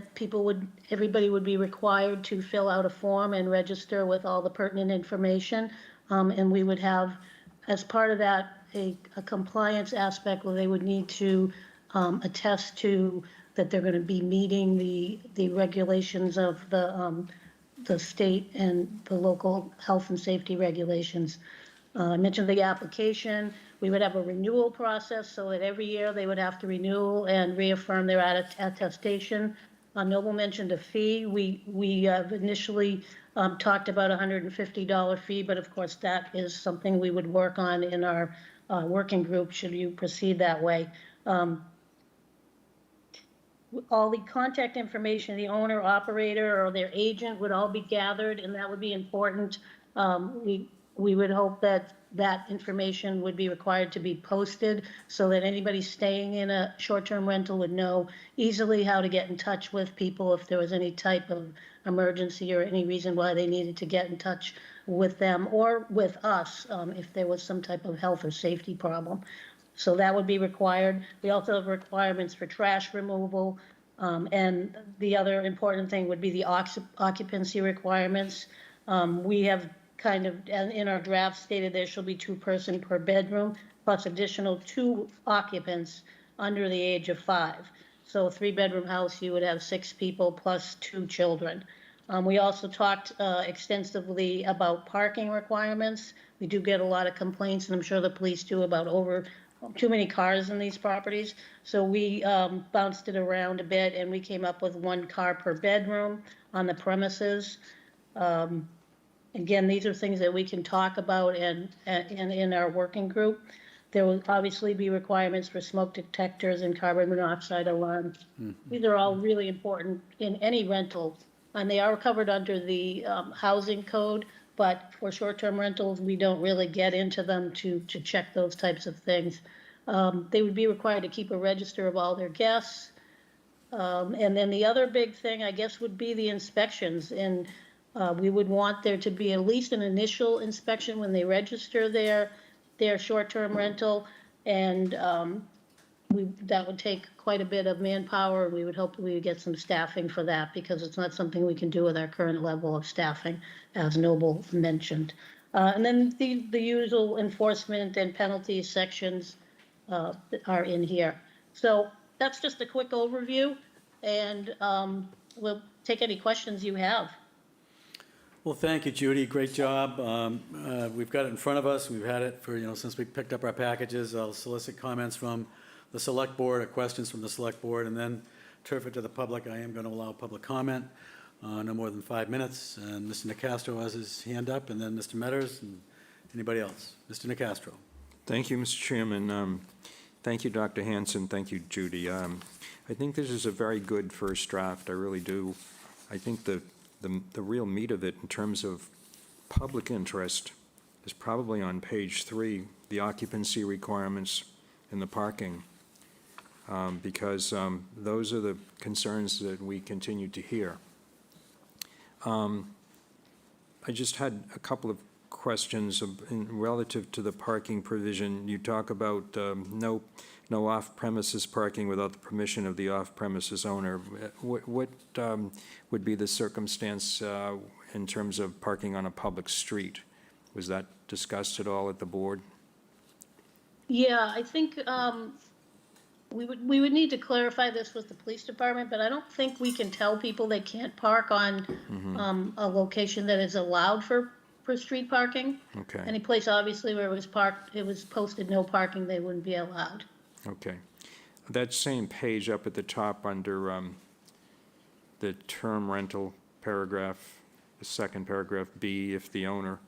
everybody would be required to fill out a form and register with all the pertinent information. And we would have, as part of that, a compliance aspect where they would need to attest to that they're going to be meeting the regulations of the state and the local health and safety regulations. I mentioned the application. We would have a renewal process so that every year they would have to renew and reaffirm their attestation. Noble mentioned a fee. We initially talked about a $150 fee, but of course that is something we would work on in our working group should you proceed that way. All the contact information, the owner, operator, or their agent would all be gathered, and that would be important. We would hope that that information would be required to be posted so that anybody staying in a short-term rental would know easily how to get in touch with people if there was any type of emergency or any reason why they needed to get in touch with them or with us if there was some type of health or safety problem. So that would be required. We also have requirements for trash removal. And the other important thing would be the occupancy requirements. We have kind of, in our draft stated there shall be 2 person per bedroom, plus additional 2 occupants under the age of 5. So a 3-bedroom house, you would have 6 people plus 2 children. We also talked extensively about parking requirements. We do get a lot of complaints, and I'm sure the police do, about too many cars in these properties. So we bounced it around a bit, and we came up with 1 car per bedroom on the premises. Again, these are things that we can talk about and in our working group. There will obviously be requirements for smoke detectors and carbon monoxide alarms. These are all really important in any rental, and they are covered under the housing code, but for short-term rentals, we don't really get into them to check those types of things. They would be required to keep a register of all their guests. And then the other big thing, I guess, would be the inspections. And we would want there to be at least an initial inspection when they register their short-term rental. And that would take quite a bit of manpower. We would hope we would get some staffing for that, because it's not something we can do with our current level of staffing, as Noble mentioned. And then the usual enforcement and penalty sections are in here. So that's just a quick overview, and we'll take any questions you have. Well, thank you, Judy. Great job. We've got it in front of us. We've had it for, since we picked up our packages. I'll solicit comments from the select board or questions from the select board, and then turf it to the public. I am going to allow public comment, no more than 5 minutes. And Mr. Nicastro has his hand up, and then Mr. Metters, and anybody else. Mr. Nicastro. Thank you, Mr. Chairman. Thank you, Dr. Hanson. Thank you, Judy. I think this is a very good first draft. I really do. I think the real meat of it in terms of public interest is probably on page 3, the occupancy requirements and the parking, because those are the concerns that we continue to hear. I just had a couple of questions relative to the parking provision. You talk about no off-premises parking without the permission of the off-premises owner. What would be the circumstance in terms of parking on a public street? Was that discussed at all at the board? Yeah, I think we would need to clarify this with the police department, but I don't think we can tell people they can't park on a location that is allowed for street parking. Okay. Any place obviously where it was posted no parking, they wouldn't be allowed. Okay. That same page up at the top under the term rental paragraph, the second paragraph B, if the owner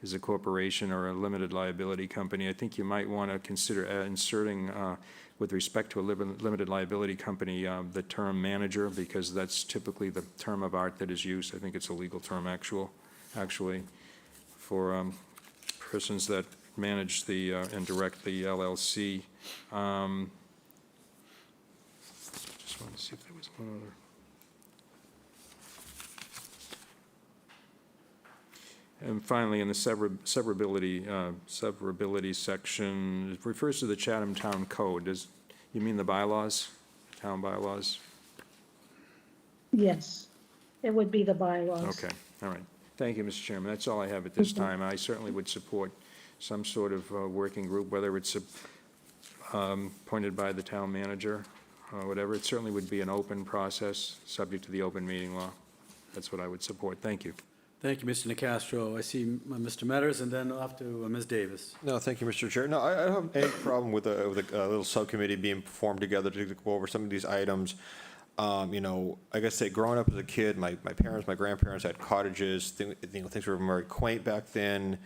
is a corporation or a limited liability company, I think you might want to consider inserting, with respect to a limited liability company, the term manager, because that's typically the term of art that is used. I think it's a legal term actually, for persons that manage the and direct the LLC. Just wanted to see if there was one other. And finally, in the severability section, it refers to the Chatham Town Code. You mean the bylaws, town bylaws? Yes, it would be the bylaws. Okay, all right. Thank you, Mr. Chairman. That's all I have at this time. I certainly would support some sort of working group, whether it's appointed by the town manager or whatever. It certainly would be an open process, subject to the open meeting law. That's what I would support. Thank you. Thank you, Mr. Nicastro. I see Mr. Metters, and then off to Ms. Davis. No, thank you, Mr. Chair. No, I don't have any problem with a little subcommittee being formed together to go over some of these items. Like I say, growing up as a kid, my parents, my grandparents had cottages. Things were very quaint back then.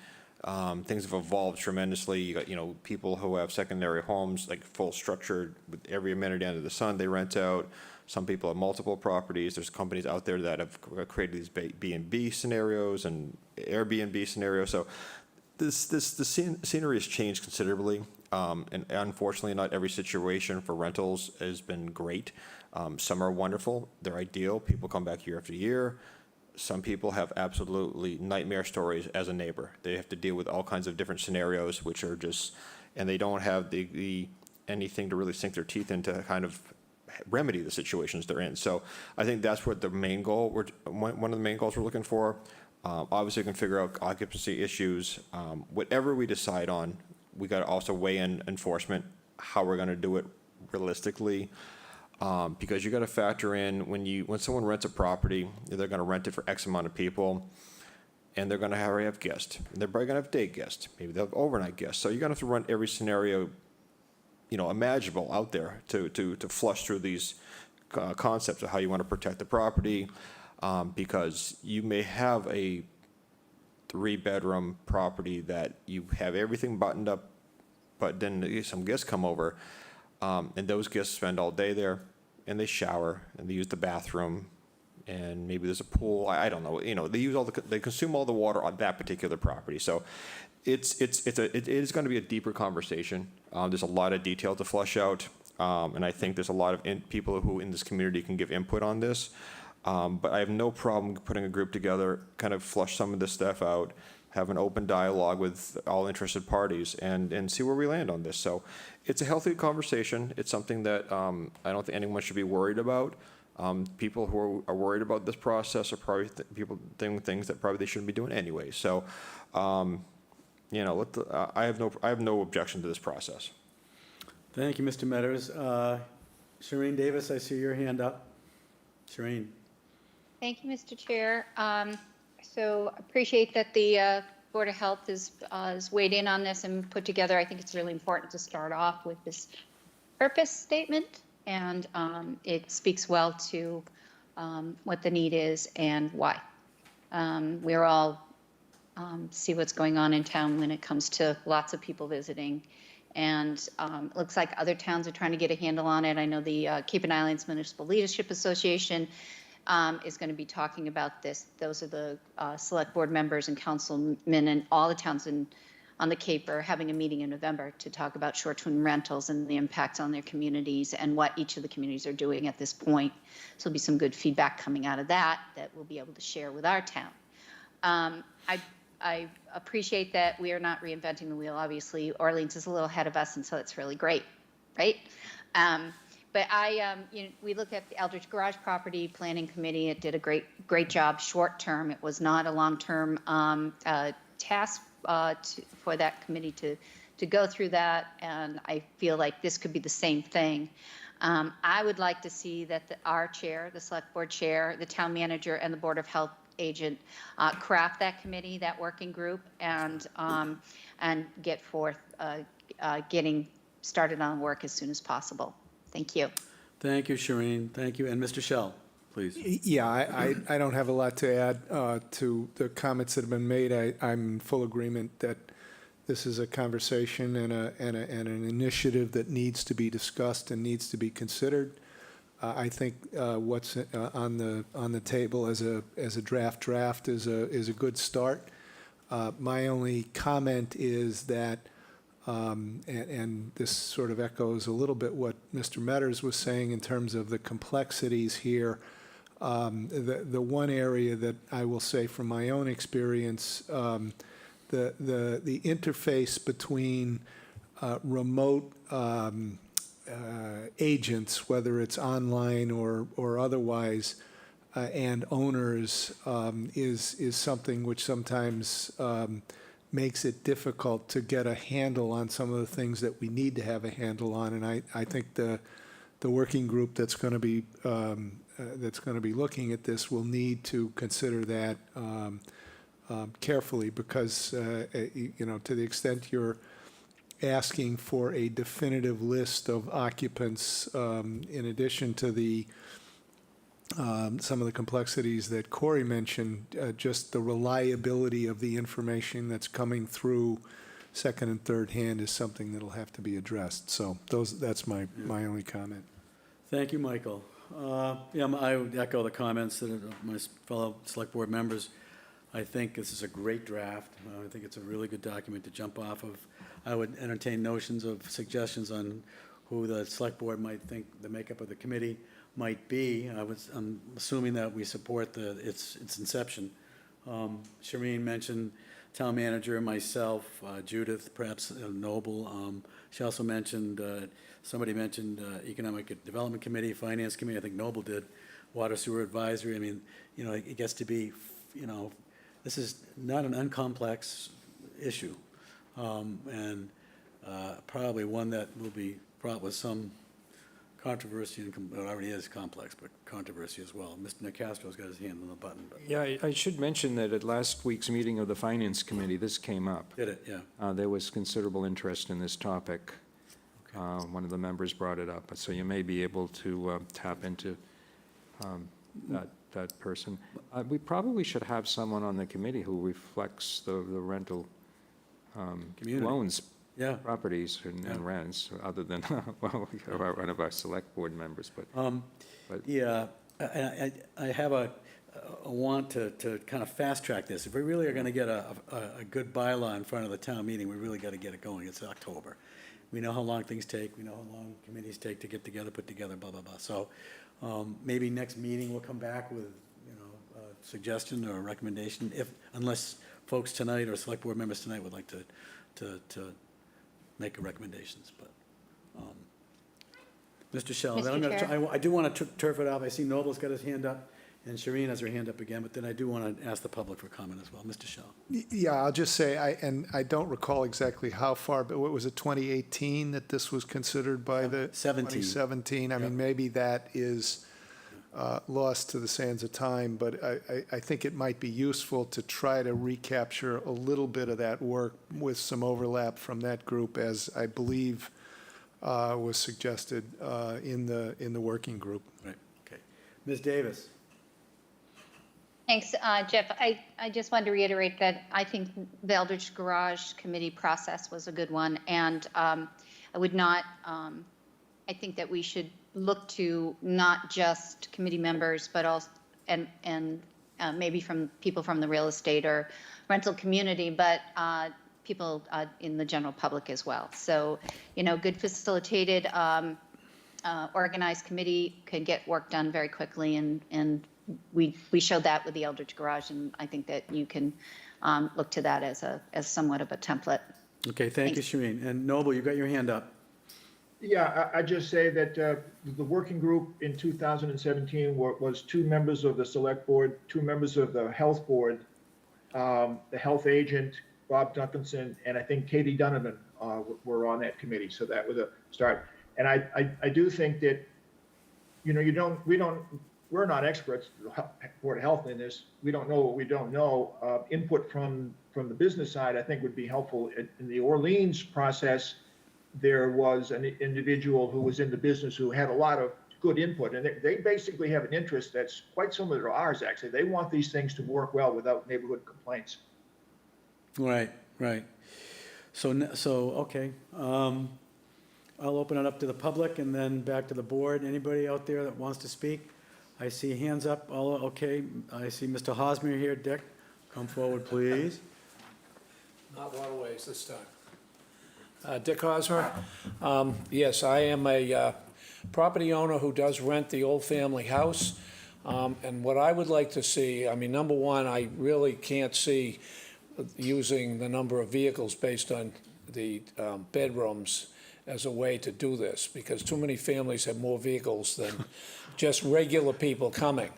Things have evolved tremendously. You got, people who have secondary homes, like full structured with every amenity under the sun, they rent out. Some people have multiple properties. There's companies out there that have created these B&B scenarios and Airbnb scenarios. So the scenery has changed considerably. And unfortunately, not every situation for rentals has been great. Some are wonderful. They're ideal. People come back year after year. Some people have absolutely nightmare stories as a neighbor. They have to deal with all kinds of different scenarios, which are just, and they don't have the anything to really sink their teeth into kind of remedy the situations they're in. So I think that's what the main goal, one of the main goals we're looking for. Obviously, we can figure out occupancy issues. Whatever we decide on, we got to also weigh in enforcement, how we're going to do it realistically. Because you got to factor in when someone rents a property, they're going to rent it for X amount of people, and they're going to have guests. They're probably going to have day guests. Maybe they'll have overnight guests. So you're going to have to run every scenario, imaginable out there to flush through these concepts of how you want to protect the property, because you may have a 3-bedroom property that you have everything buttoned up but then some guests come over, and those guests spend all day there, and they shower, and they use the bathroom, and maybe there's a pool, I don't know, they consume all the water on that particular property. So it is going to be a deeper conversation. There's a lot of detail to flush out, and I think there's a lot of people who in this community can give input on this. But I have no problem putting a group together, kind of flush some of this stuff out, have an open dialogue with all interested parties, and see where we land on this. So it's a healthy conversation. It's something that I don't think anyone should be worried about. People who are worried about this process are probably people doing things that probably they shouldn't be doing anyway. So, I have no objection to this process. Thank you, Mr. Metters. Shireen Davis, I see your hand up. Shireen. Thank you, Mr. Chair. So appreciate that the Board of Health is weighed in on this and put together. I think it's really important to start off with this purpose statement, and it speaks well to what the need is and why. We're all see what's going on in town when it comes to lots of people visiting. And it looks like other towns are trying to get a handle on it. I know the Cape and Islands Municipal Leadership Association is going to be talking about this. Those are the select board members and councilmen, and all the towns on the Cape are having a meeting in November to talk about short-term rentals and the impacts on their communities and what each of the communities are doing at this point. So there'll be some good feedback coming out of that we'll be able to share with our town. I appreciate that we are not reinventing the wheel. Obviously, Orleans is a little ahead of us, and so it's really great, right? But we looked at the Eldridge Garage Property Planning Committee. It did a great job short term. It was not a long-term task for that committee to go through that, and I feel like this could be the same thing. I would like to see that our chair, the select board chair, the town manager, and the Board of Health agent craft that committee, that working group, and get forth getting started on work as soon as possible. Thank you. Thank you, Shireen. Thank you. And Mr. Shell, please. Yeah, I don't have a lot to add to the comments that have been made. I'm in full agreement that this is a conversation and an initiative that needs to be discussed and needs to be considered. I think what's on the table as a draft is a good start. My only comment is that, and this sort of echoes a little bit what Mr. Metters was saying in terms of the complexities here. The one area that I will say from my own experience, the interface between remote agents, whether it's online or otherwise, and owners is something which sometimes makes it difficult to get a handle on some of the things that we need to have a handle on. And I think the working group that's going to be looking at this will need to consider that carefully, because to the extent you're asking for a definitive list of occupants, in addition to the some of the complexities that Corey mentioned, just the reliability of the information that's coming through second and third hand is something that'll have to be addressed. So that's my only comment. Thank you, Michael. I would echo the comments that my fellow select board members. I think this is a great draft. I think it's a really good document to jump off of. I would entertain notions of suggestions on who the select board might think the makeup of the committee might be. I'm assuming that we support its inception. Shireen mentioned town manager, myself, Judith, perhaps Noble. She also mentioned, somebody mentioned Economic Development Committee, Finance Committee, I think Noble did, Water Sewer Advisory. I mean, it gets to be, this is not an uncomplex issue, and probably one that will be fraught with some controversy, and it already is complex, but controversy as well. Mr. Nicastro's got his hand on the button. But. Yeah, I should mention that at last week's meeting of the Finance Committee, this came up. Did it? Yeah. There was considerable interest in this topic. Okay. One of the members brought it up, so you may be able to tap into that person. We probably should have someone on the committee who reflects the rental loans Yeah. properties and rents, other than, well, one of our select board members, but. Yeah, I have a want to kind of fast track this. If we really are going to get a good bylaw in front of the town meeting, we really got to get it going. It's October. We know how long things take. We know how long committees take to get together, put together, blah, blah, blah. So maybe next meeting we'll come back with, a suggestion or a recommendation, unless folks tonight or select board members tonight would like to make recommendations, but. Mr. Shell, then I'm Mr. gonna Chair. I do want to turf it off. I see Noble's got his hand up, and Shireen has her hand up again, but then I do want to ask the public for comment as well. Mr. Shell. Yeah, I'll just say, I don't recall exactly how far, but what was it, 2018 that this was considered by the? 17. 2017, I Yep. mean, maybe that is lost to the sands of time, but I think it might be useful to try to recapture a little bit of that work with some overlap from that group, as I believe was suggested in the working group. Right, okay. Ms. Davis. Thanks, Jeff. I just wanted to reiterate that I think the Eldridge Garage Committee process was a good one, and I would not, I think that we should look to not just committee members, but also, and maybe from people from the real estate or rental community, but people in the general public as well. So, good facilitated, organized committee could get work done very quickly, and we showed that with the Eldridge Garage, and I think that you can look to that as somewhat of a template. Okay, thank you, Shireen. And Noble, you got your hand up. Yeah, I just say that the working group in 2017 was 2 members of the select board, 2 members of the health board, the health agent, Bob Duncanson, and I think Katie Donovan were on that committee. So that was a start. And I do think that, we're not experts, the Board of Health in this. We don't know what we don't know. Input from the business side, I think, would be helpful. In the Orleans process, there was an individual who was in the business who had a lot of good input, and they basically have an interest that's quite similar to ours, actually. They want these things to work well without neighborhood complaints. Right. So, okay. I'll open it up to the public and then back to the board. Anybody out there that wants to speak? I see hands up. All okay. I see Mr. Hosmer here. Dick, come forward, please. Not waterways this time. Dick Hosmer. Yes, I am a property owner who does rent the old family house. And what I would like to see, number one, I really can't see using the number of vehicles based on the bedrooms as a way to do this, because too many families have more vehicles than just regular people coming.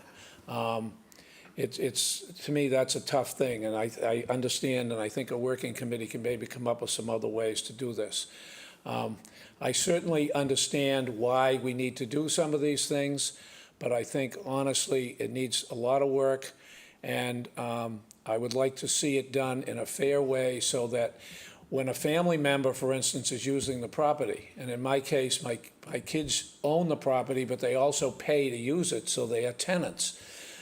It's to me, that's a tough thing, and I understand, and I think a working committee can maybe come up with some other ways to do this. I certainly understand why we need to do some of these things, but I think honestly, it needs a lot of work, and I would like to see it done in a fair way so that when a family member, for instance, is using the property, and in my case, my kids own the property, but they also pay to use it, so they are tenants.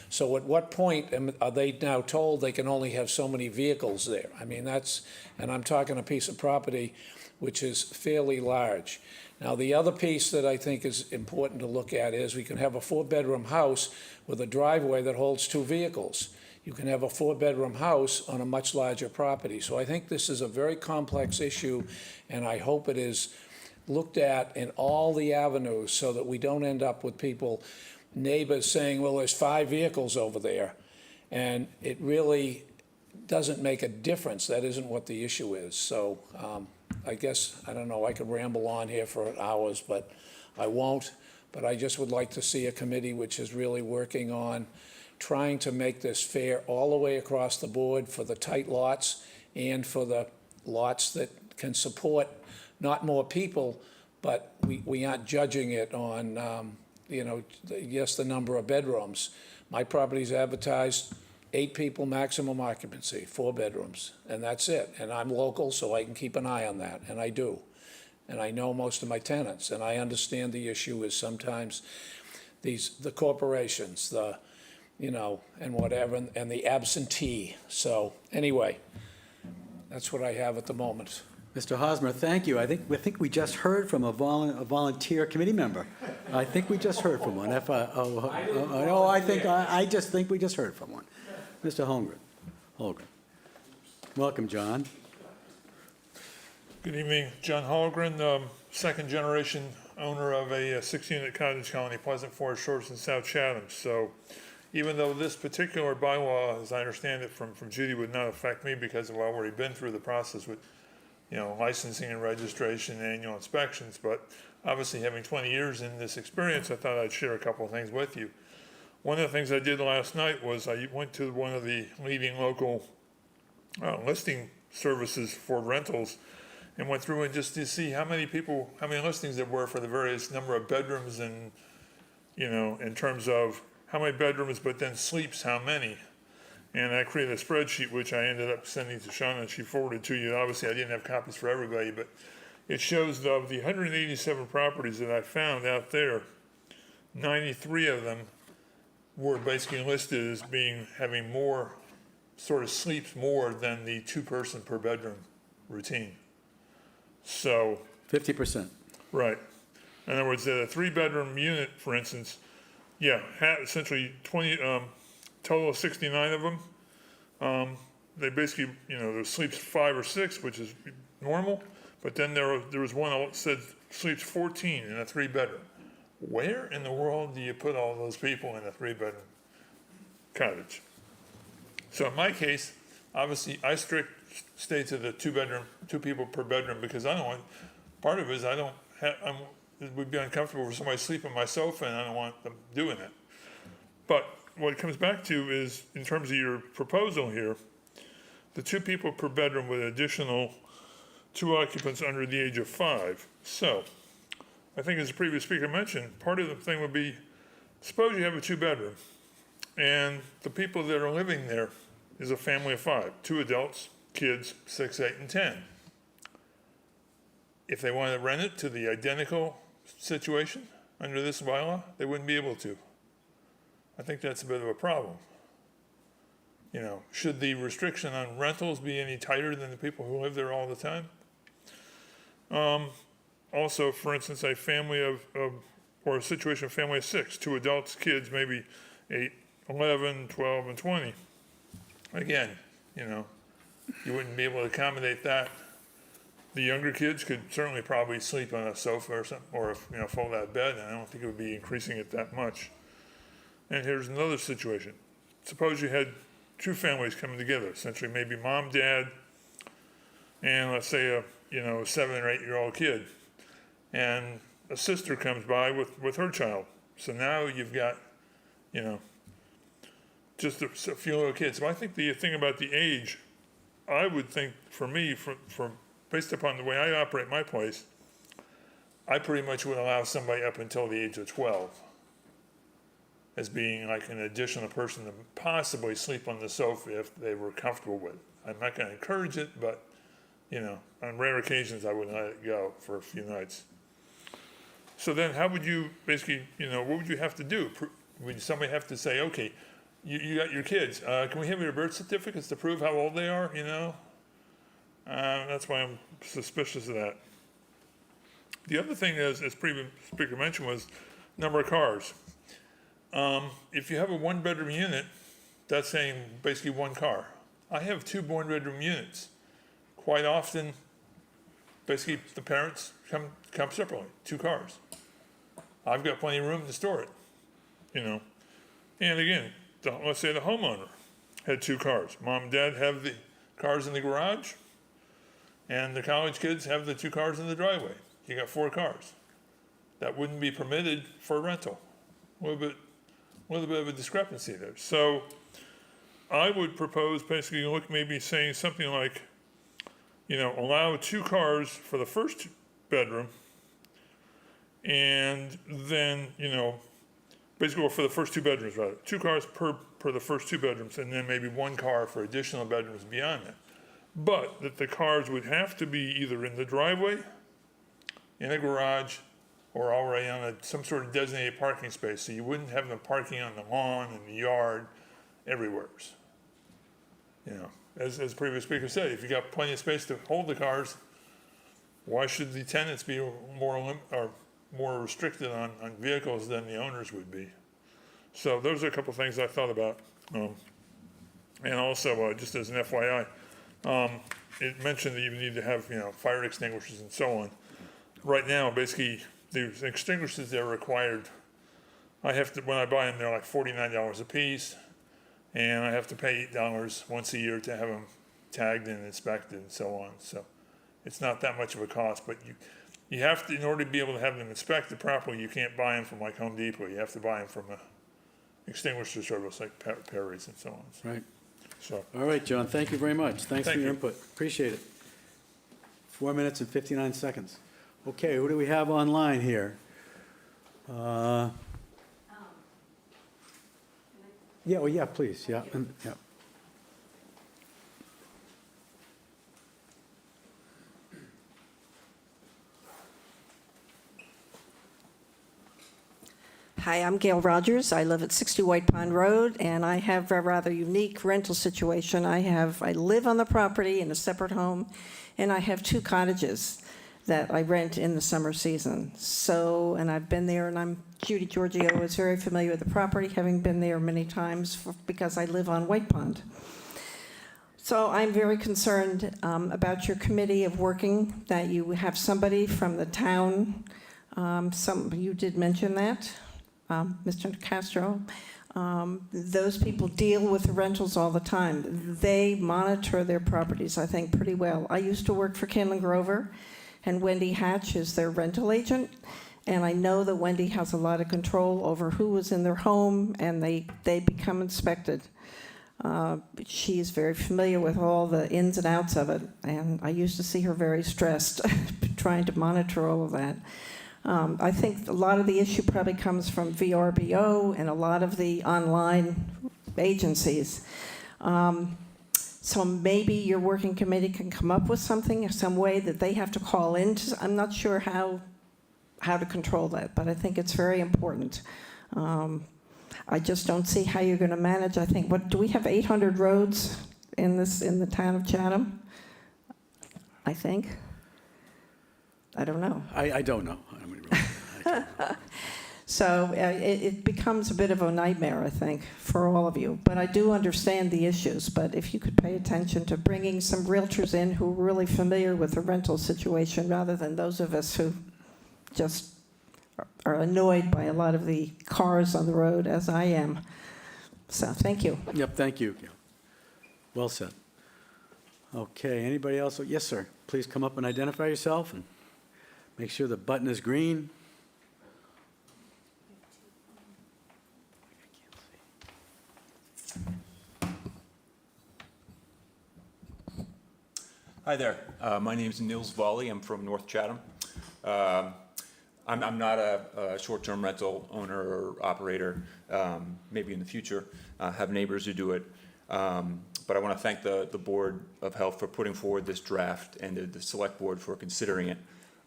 So at what point are they now told they can only have so many vehicles there? And I'm talking a piece of property which is fairly large. Now, the other piece that I think is important to look at is we can have a 4-bedroom house with a driveway that holds 2 vehicles. You can have a 4-bedroom house on a much larger property. So I think this is a very complex issue, and I hope it is looked at in all the avenues so that we don't end up with neighbors saying, well, there's 5 vehicles over there, and it really doesn't make a difference. That isn't what the issue is. So I guess, I don't know, I could ramble on here for hours, but I won't. But I just would like to see a committee which is really working on trying to make this fair all the way across the board for the tight lots and for the lots that can support not more people, but we aren't judging it on, yes, the number of bedrooms. My property's advertised 8 people maximum occupancy, 4 bedrooms, and that's it. And I'm local, so I can keep an eye on that, and I do. And I know most of my tenants, and I understand the issue is sometimes the corporations, and whatever, and the absentee. So anyway, that's what I have at the moment. Mr. Hosmer, thank you. I think we just heard from a volunteer committee member. I think we just heard from one. I just think we just heard from one. Mr. Holmgren. Welcome, John. Good evening, John Holgren, second generation owner of a 6-unit cottage colony, Pleasant Forest Shores in South Chatham. So even though this particular bylaw, as I understand it from Judy, would not affect me because I've already been through the process with, licensing and registration, annual inspections, but obviously having 20 years in this experience, I thought I'd share a couple of things with you. One of the things I did last night was I went to one of the leading local listing services for rentals and went through and just to see how many listings there were for the various number of bedrooms and, in terms of how many bedrooms, but then sleeps how many. And I created a spreadsheet, which I ended up sending to Shauna, and she forwarded to you. Obviously, I didn't have copies for everybody, but it shows of the 187 properties that I found out there, 93 of them were basically listed as having more, sort of sleeps more than the 2-person per bedroom routine. So 50%. Right. In other words, a 3-bedroom unit, for instance, essentially 20, total of 69 of them. They basically, there sleeps 5 or 6, which is normal, but then there was one that said sleeps 14 in a 3-bedroom. Where in the world do you put all those people in a 3-bedroom cottage? So in my case, obviously, I stay to the 2 people per bedroom because I don't want, part of it is it would be uncomfortable for somebody sleeping on my sofa and I don't want them doing it. But what it comes back to is, in terms of your proposal here, the 2 people per bedroom with additional 2 occupants under the age of 5. So, I think as the previous speaker mentioned, part of the thing would be, suppose you have a 2-bedroom and the people that are living there is a family of 5, 2 adults, kids 6, 8, and 10. If they wanted to rent it to the identical situation under this bylaw, they wouldn't be able to. I think that's a bit of a problem. Should the restriction on rentals be any tighter than the people who live there all the time? Also, for instance, a family or a situation of family of 6, 2 adults, kids, maybe 8, 11, 12, and 20. Again, you wouldn't be able to accommodate that. The younger kids could certainly probably sleep on a sofa or something, or fold out bed, and I don't think it would be increasing it that much. And here's another situation. Suppose you had 2 families coming together, essentially maybe mom, dad, and let's say a 7 or 8-year-old kid, and a sister comes by with her child. So now you've got, just a few little kids. So I think the thing about the age, I would think for me, based upon the way I operate my place, I pretty much would allow somebody up until the age of 12 as being like an additional person to possibly sleep on the sofa if they were comfortable with it. I'm not going to encourage it, but, on rare occasions I would let it go for a few nights. So then how would you basically, what would you have to do? Would somebody have to say, okay, you got your kids, can we have your birth certificates to prove how old they are, That's why I'm suspicious of that. The other thing is, as previous speaker mentioned, was number of cars. If you have a 1-bedroom unit, that's saying basically 1 car. I have 2 1-bedroom units. Quite often, basically the parents come separately, 2 cars. I've got plenty of room to store it, And again, let's say the homeowner had 2 cars. Mom and dad have the cars in the garage, and the college kids have the 2 cars in the driveway. You got 4 cars. That wouldn't be permitted for rental. A little bit of a discrepancy there. So I would propose basically maybe saying something like, allow 2 cars for the first bedroom, and then, basically for the first 2 bedrooms rather, 2 cars per the first 2 bedrooms, and then maybe 1 car for additional bedrooms beyond that. But that the cars would have to be either in the driveway, in a garage, or already on some sort of designated parking space, so you wouldn't have them parking on the lawn, in the yard, everywhere. As the previous speaker said, if you got plenty of space to hold the cars, why should the tenants be more restricted on vehicles than the owners would be? So those are a couple of things I thought about. And also, just as an FYI, it mentioned that you need to have, fire extinguishers and so on. Right now, basically, the extinguishers, they're required. I have to, when I buy them, they're like $49 a piece, and I have to pay $8 once a year to have them tagged and inspected and so on. So it's not that much of a cost, but you have to, in order to be able to have them inspected properly, you can't buy them from like Home Depot. You have to buy them from a extinguisher service like Perry's and so on. Right. So. All right, John, thank you very much. Thanks for Thank your you. input. Appreciate it. 4 minutes and 59 seconds. Okay, who do we have online here? Yeah, well, yeah, please, yeah, yeah. Hi, I'm Gail Rogers. I live at 60 White Pond Road, and I have a rather unique rental situation. I live on the property in a separate home, and I have 2 cottages that I rent in the summer season. So, and I've been there, and Judy Giorgio is very familiar with the property, having been there many times because I live on White Pond. So I'm very concerned about your committee of working, that you have somebody from the town. You did mention that. Mr. Castro, those people deal with the rentals all the time. They monitor their properties, I think, pretty well. I used to work for Kinlan Grover, and Wendy Hatch is their rental agent, and I know that Wendy has a lot of control over who is in their home, and they become inspected. She's very familiar with all the ins and outs of it, and I used to see her very stressed trying to monitor all of that. I think a lot of the issue probably comes from VRBO and a lot of the online agencies. So maybe your working committee can come up with something, or some way that they have to call in. I'm not sure how to control that, but I think it's very important. I just don't see how you're going to manage. I think, do we have 800 roads in the town of Chatham? I think. I don't know. I don't know. So it becomes a bit of a nightmare, I think, for all of you. But I do understand the issues. But if you could pay attention to bringing some realtors in who are really familiar with the rental situation, rather than those of us who just are annoyed by a lot of the cars on the road, as I am. So thank you. Yep, thank you. Well said. Okay, anybody else? Yes, sir. Please come up and identify yourself and make sure the button is green. Hi there. My name is Nils Volley. I'm from North Chatham. I'm not a short-term rental owner or operator. Maybe in the future, have neighbors who do it. But I want to thank the Board of Health for putting forward this draft and the Select Board for considering it.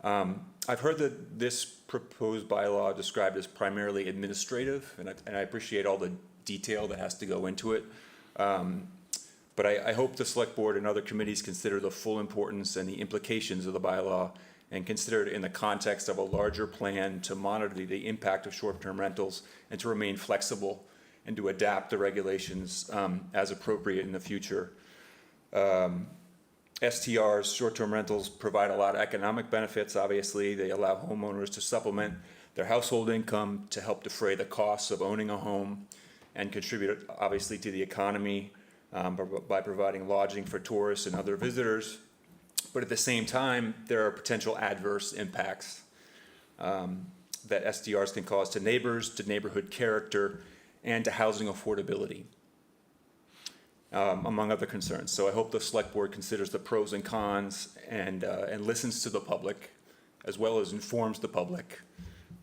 I've heard that this proposed bylaw described as primarily administrative, and I appreciate all the detail that has to go into it. But I hope the Select Board and other committees consider the full importance and the implications of the bylaw, and consider it in the context of a larger plan to monitor the impact of short-term rentals and to remain flexible and to adapt the regulations as appropriate in the future. STRs, short-term rentals, provide a lot of economic benefits, obviously. They allow homeowners to supplement their household income to help defray the costs of owning a home and contribute, obviously, to the economy by providing lodging for tourists and other visitors. But at the same time, there are potential adverse impacts that SDRs can cause to neighbors, to neighborhood character, and to housing affordability, among other concerns. So I hope the Select Board considers the pros and cons and listens to the public, as well as informs the public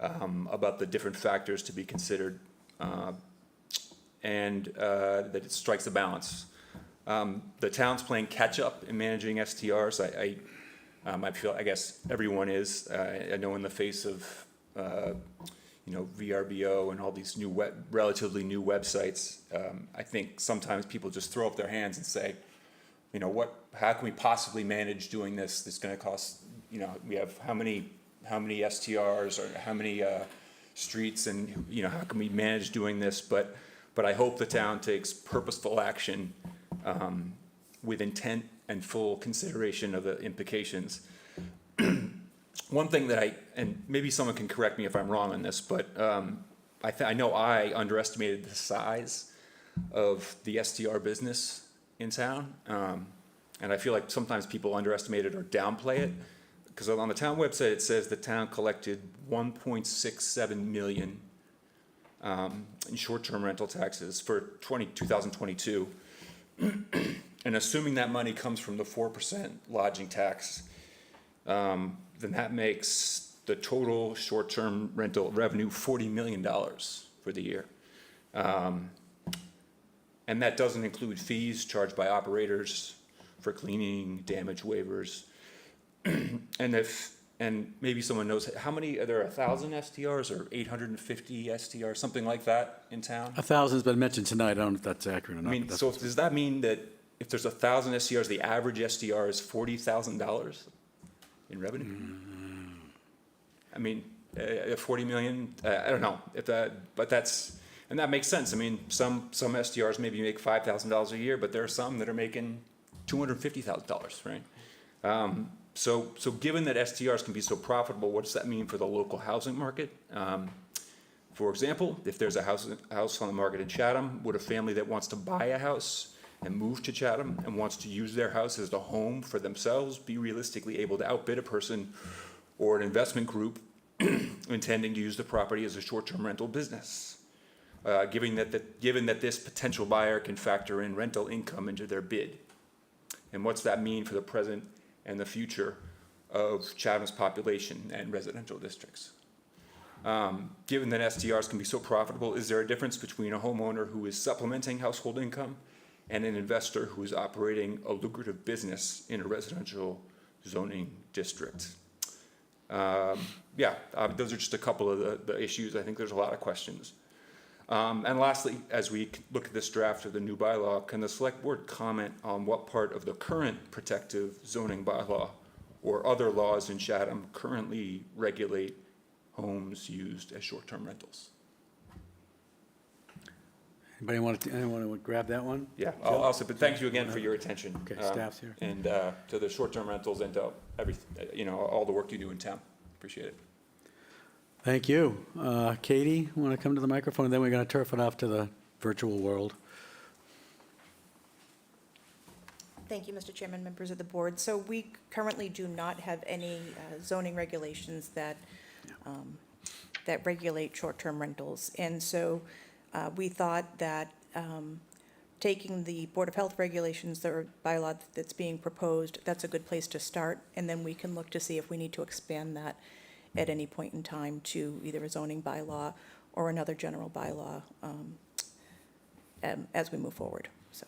about the different factors to be considered, and that it strikes a balance. The town's playing catch-up in managing STRs. I feel, I guess everyone is. I know in the face of VRBO and all these relatively new websites, I think sometimes people just throw up their hands and say, how can we possibly manage doing this? It's going to cost you know, we have how many STRs or how many streets, and, you know, how can we manage doing this? But I hope the town takes purposeful action with intent and full consideration of the implications. One thing that and maybe someone can correct me if I'm wrong on this, but I know I underestimated the size of the STR business in town. And I feel like sometimes people underestimate it or downplay it, because on the town website, it says the town collected 1.67 million in short-term rental taxes for 2022. And assuming that money comes from the 4% lodging tax, then that makes the total short-term rental revenue $40 million for the year. And that doesn't include fees charged by operators for cleaning, damage waivers. And maybe someone knows, how many, are there 1,000 STRs or 850 STRs, something like that in town? 1,000's been mentioned tonight. I don't know if that's accurate or I not. mean, but so does that mean that if there's 1,000 STRs, the average STR is $40,000 in revenue? I mean, 40 million, I don't know if that, but that's, and that makes sense. I mean, some STRs maybe make $5,000 a year, but there are some that are making $250,000, right? So given that STRs can be so profitable, what does that mean for the local housing market? For example, if there's a house on the market in Chatham, would a family that wants to buy a house and move to Chatham and wants to use their house as a home for themselves be realistically able to outbid a person or an investment group intending to use the property as a short-term rental business? Given that this potential buyer can factor in rental income into their bid. And what's that mean for the present and the future of Chatham's population and residential districts? Given that STRs can be so profitable, is there a difference between a homeowner who is supplementing household income and an investor who is operating a lucrative business in a residential zoning district? Those are just a couple of the issues. I think there's a lot of questions. And lastly, as we look at this draft of the new bylaw, can the select board comment on what part of the current protective zoning bylaw or other laws in Chatham currently regulate homes used as short-term rentals? Anyone want to grab that one? Yeah, I'll also, but thank you again for your attention. Okay, staff's here. And to the short-term rentals and to all the work you do in town. Appreciate it. Thank you. Katie, want to come to the microphone, and then we're going to turf it off to the virtual world. Thank you, Mr. Chairman, members of the board. So we currently do not have any zoning regulations that regulate short-term rentals. And so we thought that taking the Board of Health regulations, the bylaw that's being proposed, that's a good place to start. And then we can look to see if we need to expand that at any point in time to either a zoning bylaw or another general bylaw as we move forward. So.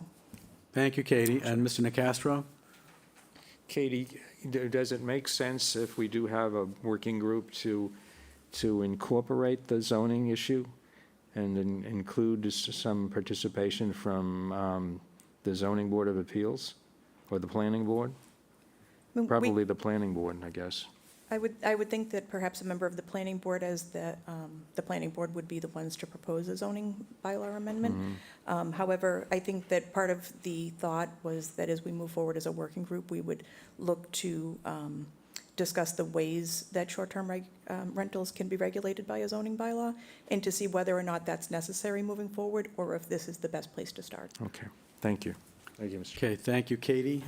Thank you, Katie. And Mr. Nicastro? Katie, does it make sense if we do have a working group to incorporate the zoning issue and include some participation from the Zoning Board of Appeals or the Planning Board? Probably the Planning Board, I guess. I would think that perhaps a member of the planning board, as the planning board would be the ones to propose a zoning bylaw amendment. However, I think that part of the thought was that as we move forward as a working group, we would look to discuss the ways that short-term rentals can be regulated by a zoning bylaw and to see whether or not that's necessary moving forward or if this is the best place to start. Okay, thank you. Thank you, Mr. Okay, thank you, Katie.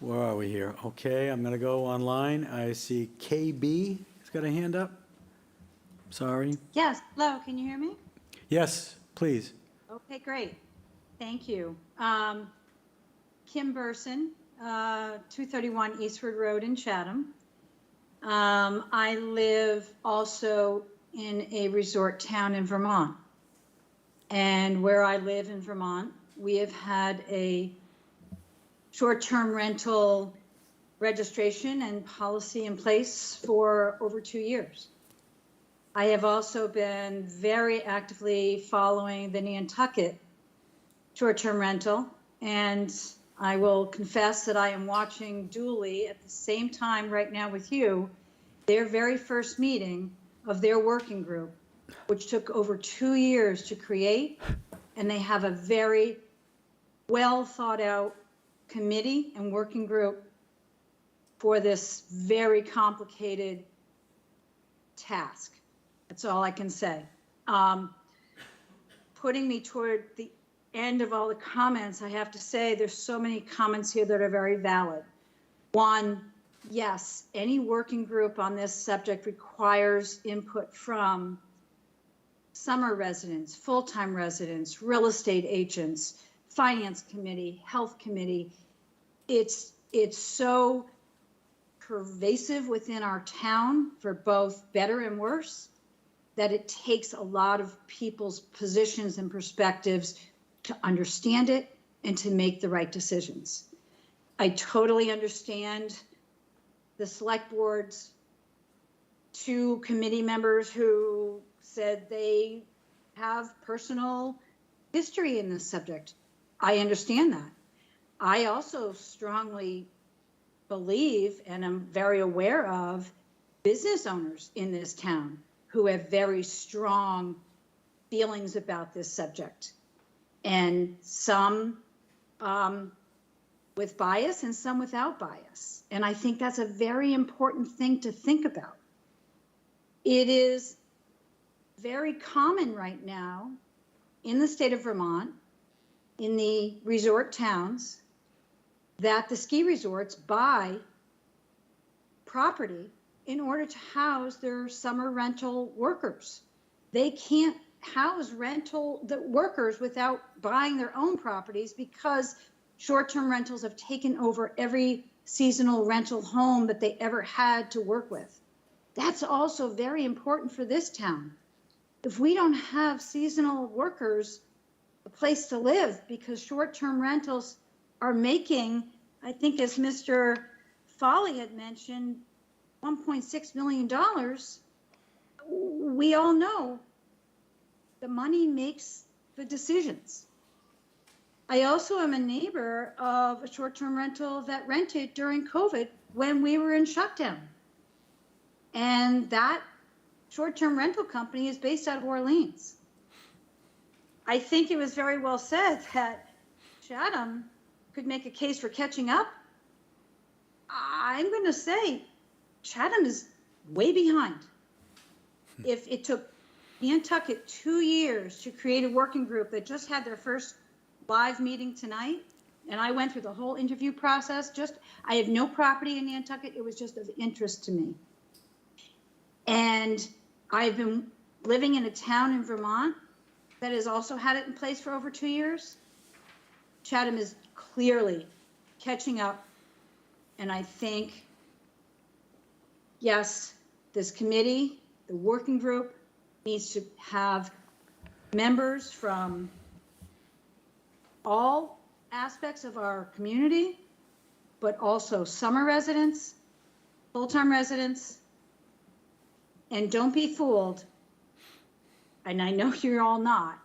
Where are we here? Okay, I'm going to go online. I see KB has got a hand up. Sorry. Yes, hello, can you hear me? Yes, please. Okay, great. Thank you. Kim Burson, 231 Eastwood Road in Chatham. I live also in a resort town in Vermont. And where I live in Vermont, we have had a short-term rental registration and policy in place for over 2 years. I have also been very actively following the Nantucket short-term rental, and I will confess that I am watching duly at the same time right now with you, their very first meeting of their working group, which took over 2 years to create, and they have a very well thought out committee and working group for this very complicated task. That's all I can say. Putting me toward the end of all the comments, I have to say there's so many comments here that are very valid. One, yes, any working group on this subject requires input from summer residents, full-time residents, real estate agents, finance committee, health committee. It's so pervasive within our town for both better and worse that it takes a lot of people's positions and perspectives to understand it and to make the right decisions. I totally understand the select board's 2 committee members who said they have personal history in this subject. I understand that. I also strongly believe and am very aware of business owners in this town who have very strong feelings about this subject, and some with bias and some without bias. And I think that's a very important thing to think about. It is very common right now in the state of Vermont, in the resort towns, that the ski resorts buy property in order to house their summer rental workers. They can't house the workers without buying their own properties because short-term rentals have taken over every seasonal rental home that they ever had to work with. That's also very important for this town. If we don't have seasonal workers a place to live because short-term rentals are making, I think as Mr. Foley had mentioned, $1.6 million, we all know the money makes the decisions. I also am a neighbor of a short-term rental that rented during COVID when we were in shutdown. And that short-term rental company is based out of Orleans. I think it was very well said that Chatham could make a case for catching up. I'm going to say Chatham is way behind. If it took Nantucket 2 years to create a working group that just had their first live meeting tonight, and I went through the whole interview process, I have no property in Nantucket, it was just of interest to me. And I've been living in a town in Vermont that has also had it in place for over 2 years. Chatham is clearly catching up, and I think, yes, this committee, the working group, needs to have members from all aspects of our community, but also summer residents, full-time residents, and don't be fooled, and I know you're all not,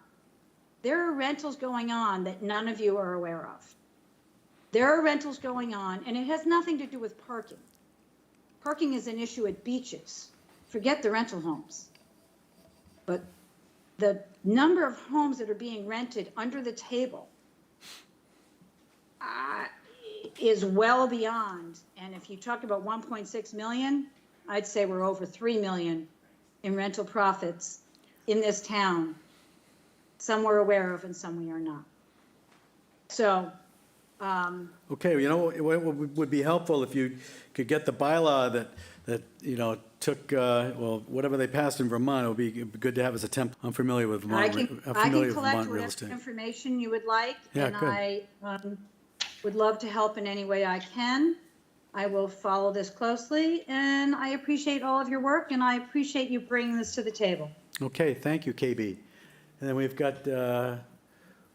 there are rentals going on that none of you are aware of. There are rentals going on, and it has nothing to do with parking. Parking is an issue at beaches. Forget the rental homes. But the number of homes that are being rented under the table is well beyond. And if you talk about 1.6 million, I'd say we're over 3 million in rental profits in this town. Some we're aware of and some we are not. So, Okay, you know, what would be helpful if you could get the bylaw that took, well, whatever they passed in Vermont, it would be good to have as a template. I'm familiar with I Vermont, can I'm familiar with collect Vermont real whatever estate. information you would like. Yeah, and good. I would love to help in any way I can. I will follow this closely, and I appreciate all of your work, and I appreciate you bringing this to the table. Okay, thank you, KB. And then we've got,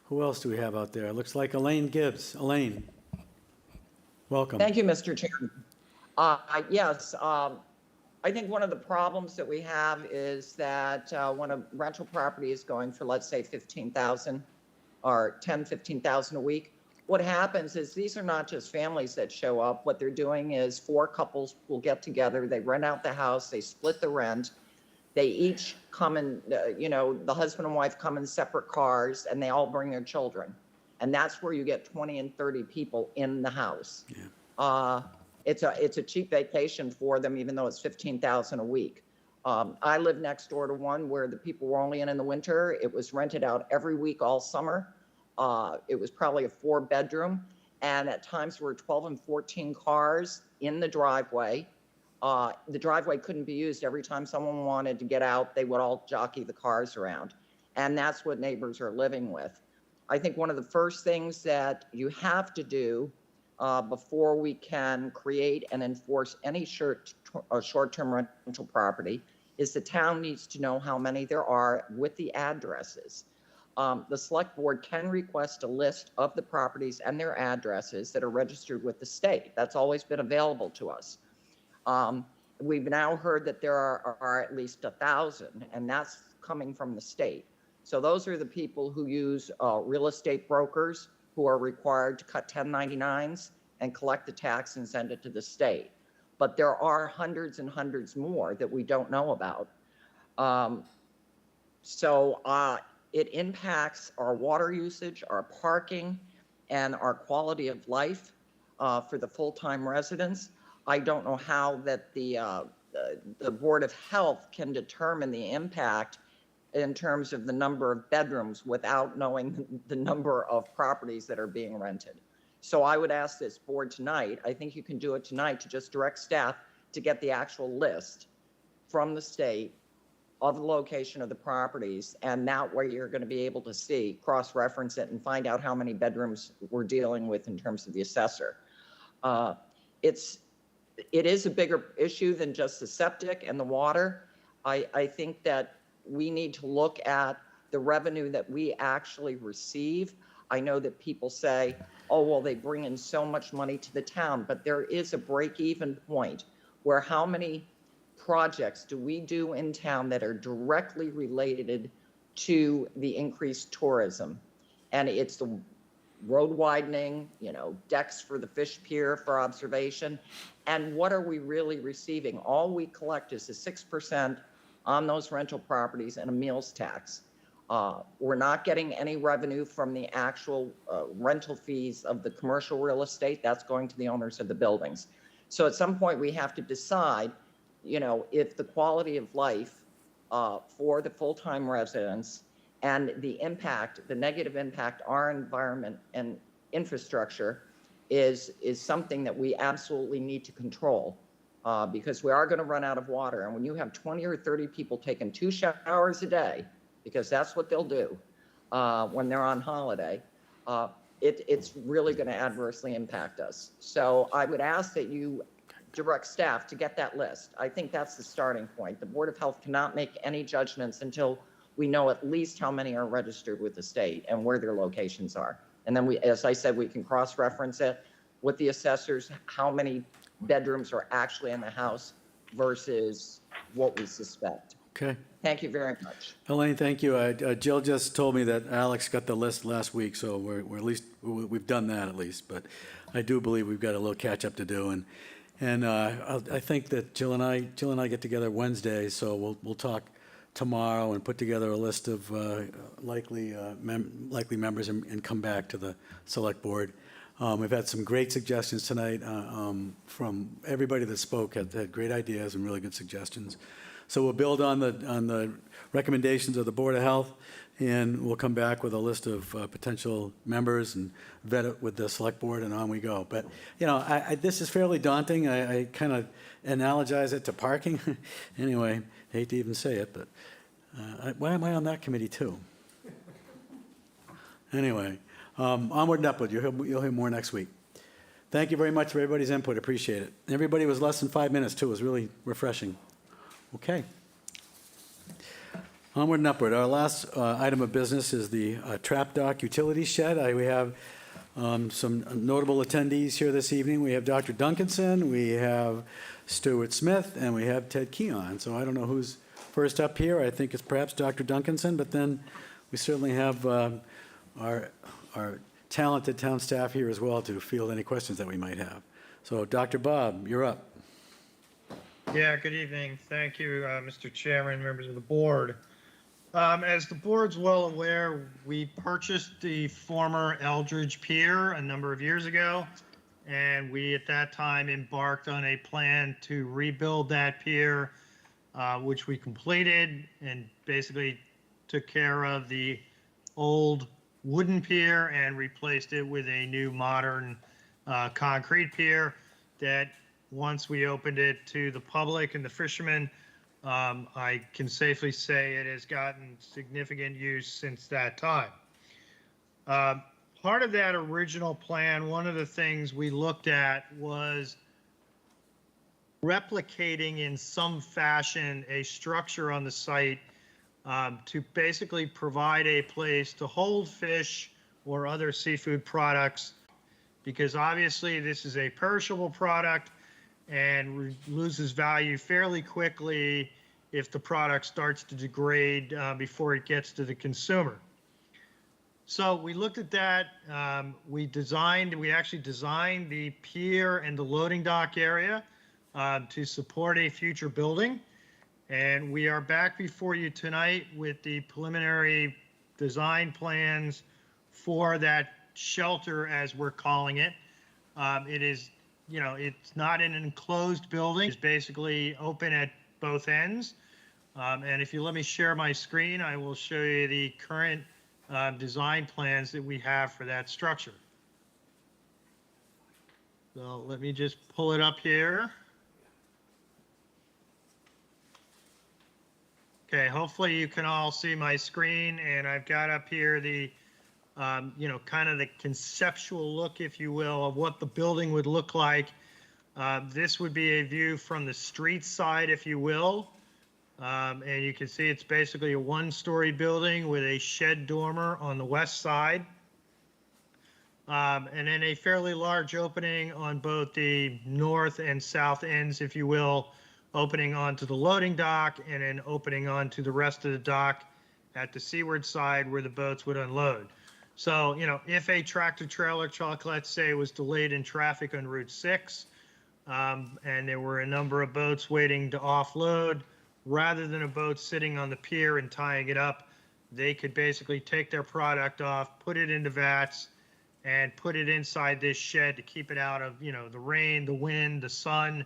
who else do we have out there? It looks like Elaine Gibbs. Elaine, welcome. Thank you, Mr. Chairman. Yes, I think one of the problems that we have is that when a rental property is going for, let's say, $15,000 or $10,000, $15,000 a week, what happens is these are not just families that show up. What they're doing is 4 couples will get together, they rent out the house, they split the rent. They each come in, the husband and wife come in separate cars, and they all bring their children. And that's where you get 20 and 30 people in the house. Yeah. It's a cheap vacation for them, even though it's $15,000 a week. I live next door to one where the people were only in the winter. It was rented out every week all summer. It was probably a 4-bedroom, and at times there were 12 and 14 cars in the driveway. The driveway couldn't be used. Every time someone wanted to get out, they would all jockey the cars around. And that's what neighbors are living with. I think one of the first things that you have to do before we can create and enforce any short-term rental property is the town needs to know how many there are with the addresses. The select board can request a list of the properties and their addresses that are registered with the state. That's always been available to us. We've now heard that there are at least 1,000, and that's coming from the state. So those are the people who use real estate brokers who are required to cut 1099s and collect the tax and send it to the state. But there are hundreds and hundreds more that we don't know about. It impacts our water usage, our parking, and our quality of life for the full-time residents. I don't know how that the Board of Health can determine the impact in terms of the number of bedrooms without knowing the number of properties that are being rented. So I would ask this board tonight, I think you can do it tonight, to just direct staff to get the actual list from the state of the location of the properties, and that way you're going to be able to see, cross-reference it, and find out how many bedrooms we're dealing with in terms of the assessor. It is a bigger issue than just the septic and the water. I think that we need to look at the revenue that we actually receive. I know that people say, oh, well, they bring in so much money to the town, but there is a break-even point where how many projects do we do in town that are directly related to the increased tourism? And it's the road widening, decks for the fish pier for observation. And what are we really receiving? All we collect is the 6% on those rental properties and a meals tax. We're not getting any revenue from the actual rental fees of the commercial real estate. That's going to the owners of the buildings. So at some point we have to decide, if the quality of life for the full-time residents and the negative impact our environment and infrastructure is something that we absolutely need to control, because we are going to run out of water. And when you have 20 or 30 people taking 2 showers a day, because that's what they'll do when they're on holiday, it's really going to adversely impact us. So I would ask that you direct staff to get that list. I think that's the starting point. The Board of Health cannot make any judgments until we know at least how many are registered with the state and where their locations are. And then as I said, we can cross-reference it with the assessors, how many bedrooms are actually in the house versus what we suspect. Okay. Thank you very much. Elaine, thank you. Jill just told me that Alex got the list last week, so we're at least, we've done that at least. But I do believe we've got a little catch-up to do. And I think that Jill and I get together Wednesday, so we'll talk tomorrow and put together a list of likely members and come back to the select board. We've had some great suggestions tonight from everybody that spoke. Had great ideas and really good suggestions. So we'll build on the recommendations of the Board of Health, and we'll come back with a list of potential members and vet it with the select board, and on we go. But, this is fairly daunting. I kind of analogize it to parking. Anyway, hate to even say it, but why am I on that committee too? Anyway, onward and upward. You'll hear more next week. Thank you very much for everybody's input. Appreciate it. Everybody was less than 5 minutes too. It was really refreshing. Okay. Onward and upward. Our last item of business is the trap dock utility shed. We have some notable attendees here this evening. We have Dr. Duncanson, we have Stuart Smith, and we have Ted Keon. So I don't know who's first up here. I think it's perhaps Dr. Duncanson, but then we certainly have our talented town staff here as well to field any questions that we might have. So Dr. Bob, you're up. Yeah, good evening. Thank you, Mr. Chairman, members of the board. As the board's well aware, we purchased the former Eldridge Pier a number of years ago, and we at that time embarked on a plan to rebuild that pier, which we completed and basically took care of the old wooden pier and replaced it with a new modern concrete pier that once we opened it to the public and the fishermen, I can safely say it has gotten significant use since that time. Part of that original plan, one of the things we looked at was replicating in some fashion a structure on the site to basically provide a place to hold fish or other seafood products, because obviously this is a perishable product and loses value fairly quickly if the product starts to degrade before it gets to the consumer. So we looked at that. We actually designed the pier and the loading dock area to support a future building. And we are back before you tonight with the preliminary design plans for that shelter, as we're calling it. It is, it's not an enclosed building. It's basically open at both ends. And if you let me share my screen, I will show you the current design plans that we have for that structure. So let me just pull it up here. Okay, hopefully you can all see my screen, and I've got up here the, kind of the conceptual look, if you will, of what the building would look like. This would be a view from the street side, if you will. And you can see it's basically a one-story building with a shed dormer on the west side. And then a fairly large opening on both the north and south ends, if you will, opening onto the loading dock and then opening onto the rest of the dock at the seaward side where the boats would unload. So, if a tractor trailer truck, let's say, was delayed in traffic on Route 6, and there were a number of boats waiting to offload, rather than a boat sitting on the pier and tying it up, they could basically take their product off, put it into vats, and put it inside this shed to keep it out of, the rain, the wind, the sun,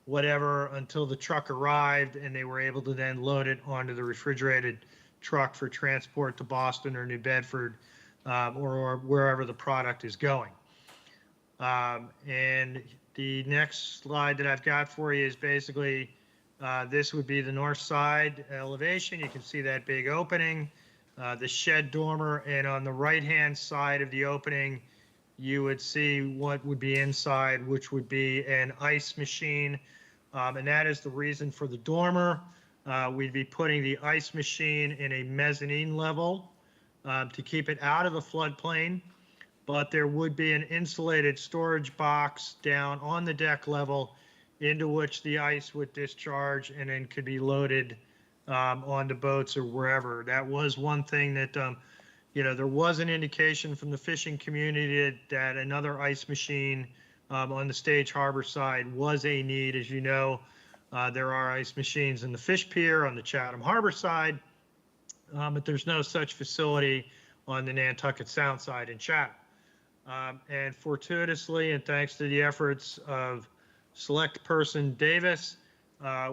whatever, until the truck arrived, and they were able to then load it onto the refrigerated truck for transport to Boston or New Bedford, or wherever the product is going. And the next slide that I've got for you is basically, this would be the north side elevation. You can see that big opening, the shed dormer, and on the right-hand side of the opening, you would see what would be inside, which would be an ice machine. And that is the reason for the dormer. We'd be putting the ice machine in a mezzanine level to keep it out of the floodplain, but there would be an insulated storage box down on the deck level into which the ice would discharge and then could be loaded onto boats or wherever. That was one thing that, there was an indication from the fishing community that another ice machine on the Stage Harbor side was a need. As you know, there are ice machines in the fish pier on the Chatham Harbor side, but there's no such facility on the Nantucket Sound side in Chatham. And fortuitously, and thanks to the efforts of Select Person Davis,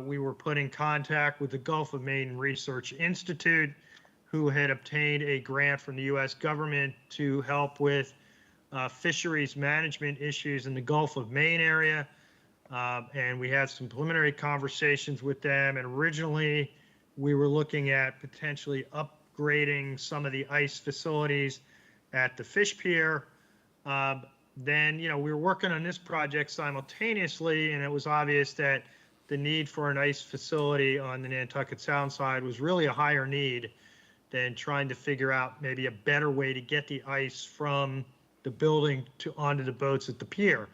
we were put in contact with the Gulf of Maine Research Institute, who had obtained a grant from the U.S. government to help with fisheries management issues in the Gulf of Maine area. And we had some preliminary conversations with them. And originally, we were looking at potentially upgrading some of the ice facilities at the fish pier. Then, we were working on this project simultaneously, and it was obvious that the need for an ice facility on the Nantucket Sound side was really a higher need than trying to figure out maybe a better way to get the ice from the building to onto the boats at the pier.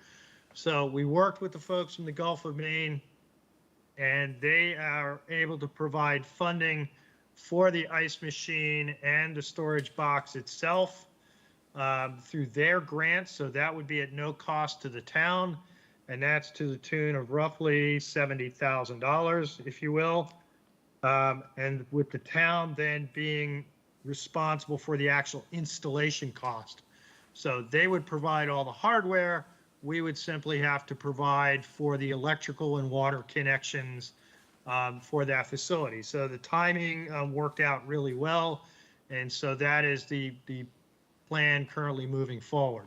So we worked with the folks from the Gulf of Maine, and they are able to provide funding for the ice machine and the storage box itself. through their grants, so that would be at no cost to the town, and that's to the tune of roughly $70,000, if you will. And with the town then being responsible for the actual installation cost. So they would provide all the hardware. We would simply have to provide for the electrical and water connections for that facility. So the timing worked out really well. And so that is the plan currently moving forward.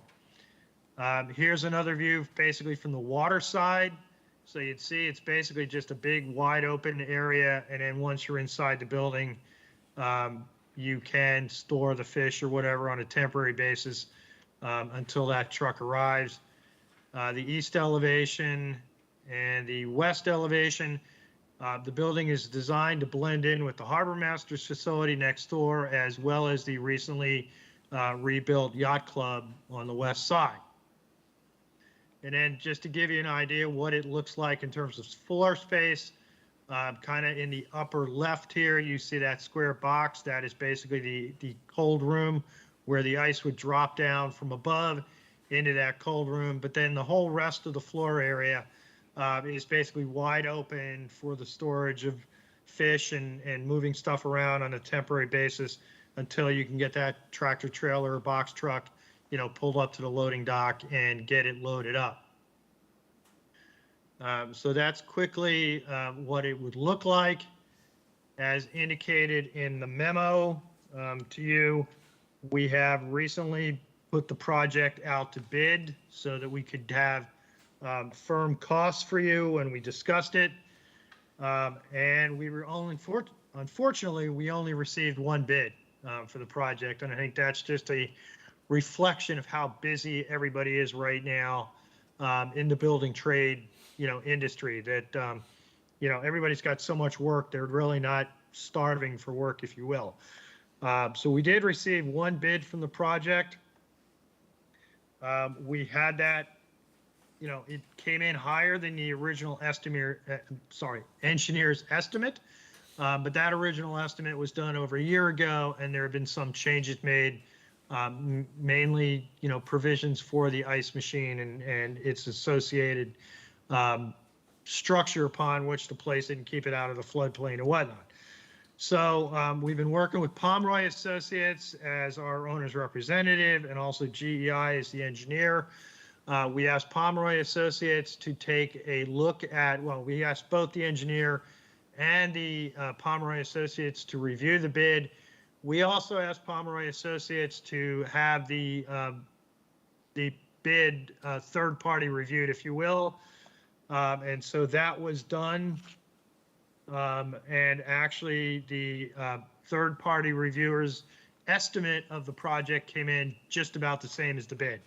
Here's another view basically from the water side. So you'd see it's basically just a big wide open area. And then once you're inside the building, you can store the fish or whatever on a temporary basis until that truck arrives. The east elevation and the west elevation, the building is designed to blend in with the Harbor Master's facility next door, as well as the recently rebuilt yacht club on the west side. And then just to give you an idea what it looks like in terms of floor space, kind of in the upper left here, you see that square box. That is basically the cold room where the ice would drop down from above into that cold room. But then the whole rest of the floor area is basically wide open for the storage of fish and moving stuff around on a temporary basis until you can get that tractor trailer or box truck, pulled up to the loading dock and get it loaded up. So that's quickly what it would look like. As indicated in the memo to you, we have recently put the project out to bid so that we could have firm costs for you when we discussed it. And we were unfortunately, we only received one bid for the project. And I think that's just a reflection of how busy everybody is right now in the building trade, industry, that, everybody's got so much work. They're really not starving for work, if you will. So we did receive one bid from the project. We had that, it came in higher than the original engineer's estimate. But that original estimate was done over a year ago, and there have been some changes made, mainly, provisions for the ice machine and its associated structure upon which to place it and keep it out of the floodplain and whatnot. So we've been working with Pomeroy Associates as our owner's representative, and also GEI as the engineer. We asked Pomeroy Associates to take a look at, we asked both the engineer and the Pomeroy Associates to review the bid. We also asked Pomeroy Associates to have the bid third-party reviewed, if you will. And so that was done. And actually, the third-party reviewers' estimate of the project came in just about the same as the bid.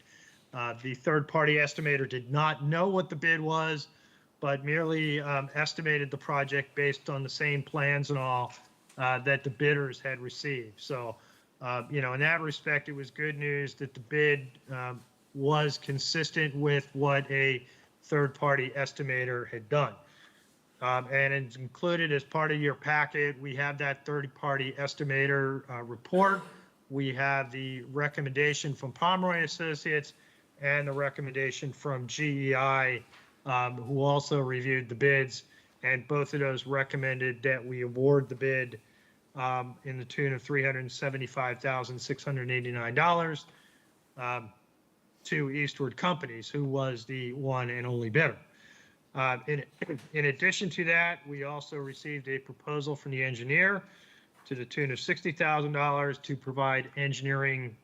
The third-party estimator did not know what the bid was, but merely estimated the project based on the same plans and all that the bidders had received. So, in that respect, it was good news that the bid was consistent with what a third-party estimator had done. And it's included as part of your packet. We have that third-party estimator report. We have the recommendation from Pomeroy Associates and the recommendation from GEI, who also reviewed the bids. And both of those recommended that we award the bid in the tune of $375,689 to Eastward Companies, who was the one and only bidder. In addition to that, we also received a proposal from the engineer to the tune of $60,000 to provide engineering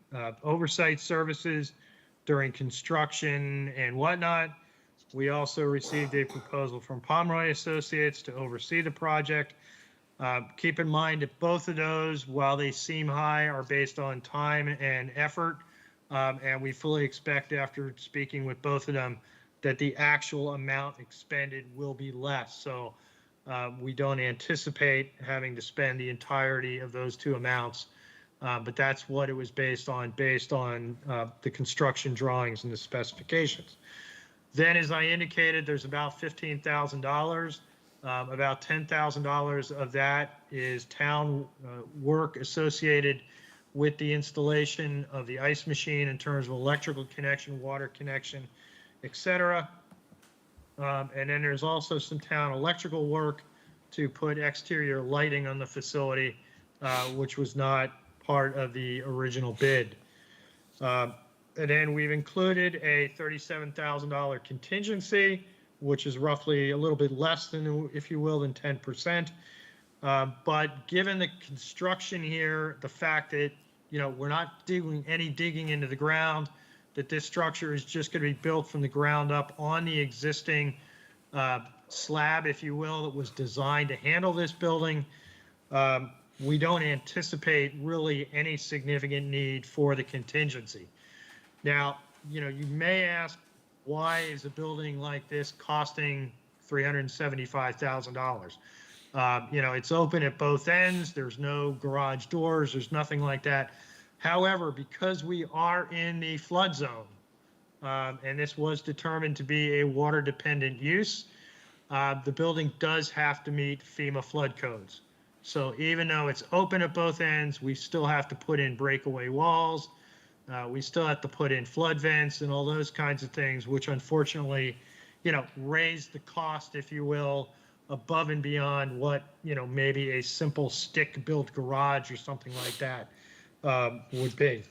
oversight services during construction and whatnot. We also received a proposal from Pomeroy Associates to oversee the project. Keep in mind that both of those, while they seem high, are based on time and effort. And we fully expect, after speaking with both of them, that the actual amount expended will be less. So we don't anticipate having to spend the entirety of those two amounts. But that's what it was based on the construction drawings and the specifications. Then, as I indicated, there's about $15,000. About $10,000 of that is town work associated with the installation of the ice machine in terms of electrical connection, water connection, et cetera. And then there's also some town electrical work to put exterior lighting on the facility, which was not part of the original bid. And then we've included a $37,000 contingency, which is roughly a little bit less than, if you will, than 10%. But given the construction here, the fact that, we're not doing any digging into the ground, that this structure is just going to be built from the ground up on the existing slab, if you will, that was designed to handle this building, we don't anticipate really any significant need for the contingency. Now, you may ask, why is a building like this costing $375,000? It's open at both ends. There's no garage doors. There's nothing like that. However, because we are in the flood zone, and this was determined to be a water-dependent use, the building does have to meet FEMA flood codes. So even though it's open at both ends, we still have to put in breakaway walls. We still have to put in flood vents and all those kinds of things, which unfortunately, raise the cost, if you will, above and beyond what, maybe a simple stick-built garage or something like that would be.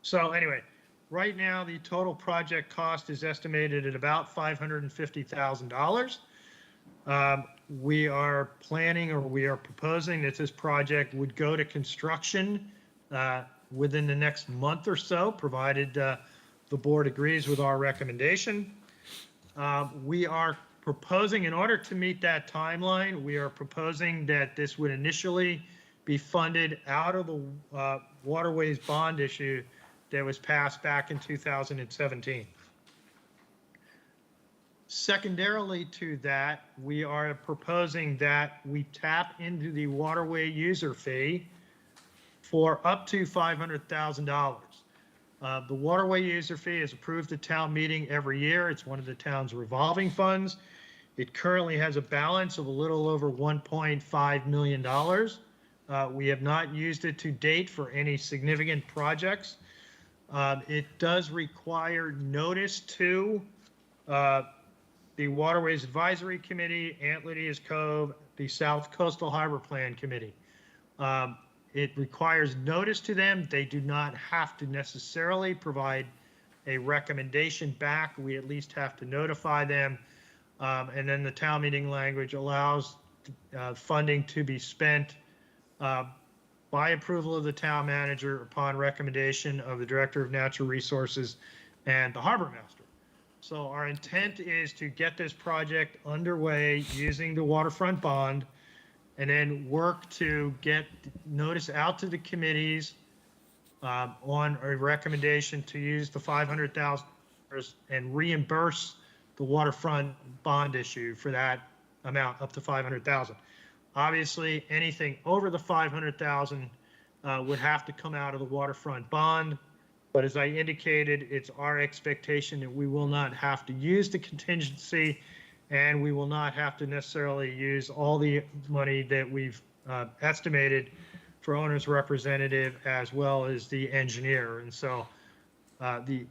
So anyway, right now, the total project cost is estimated at about $550,000. We are planning, or we are proposing, that this project would go to construction within the next month or so, provided the board agrees with our recommendation. We are proposing, in order to meet that timeline, we are proposing that this would initially be funded out of the waterways bond issue that was passed back in 2017. Secondarily to that, we are proposing that we tap into the waterway user fee for up to $500,000. The waterway user fee is approved at town meeting every year. It's one of the town's revolving funds. It currently has a balance of a little over $1.5 million. We have not used it to date for any significant projects. It does require notice to the Waterways Advisory Committee, Aunt Lydia's Cove, the South Coastal Harbor Plan Committee. It requires notice to them. They do not have to necessarily provide a recommendation back. We at least have to notify them. And then the town meeting language allows funding to be spent by approval of the town manager upon recommendation of the Director of Natural Resources and the Harbor Master. So our intent is to get this project underway using the waterfront bond, and then work to get notice out to the committees on a recommendation to use the $500,000 and reimburse the waterfront bond issue for that amount, up to $500,000. Obviously, anything over the $500,000 would have to come out of the waterfront bond. But as I indicated, it's our expectation that we will not have to use the contingency, and we will not have to necessarily use all the money that we've estimated for owner's representative as well as the engineer. And so the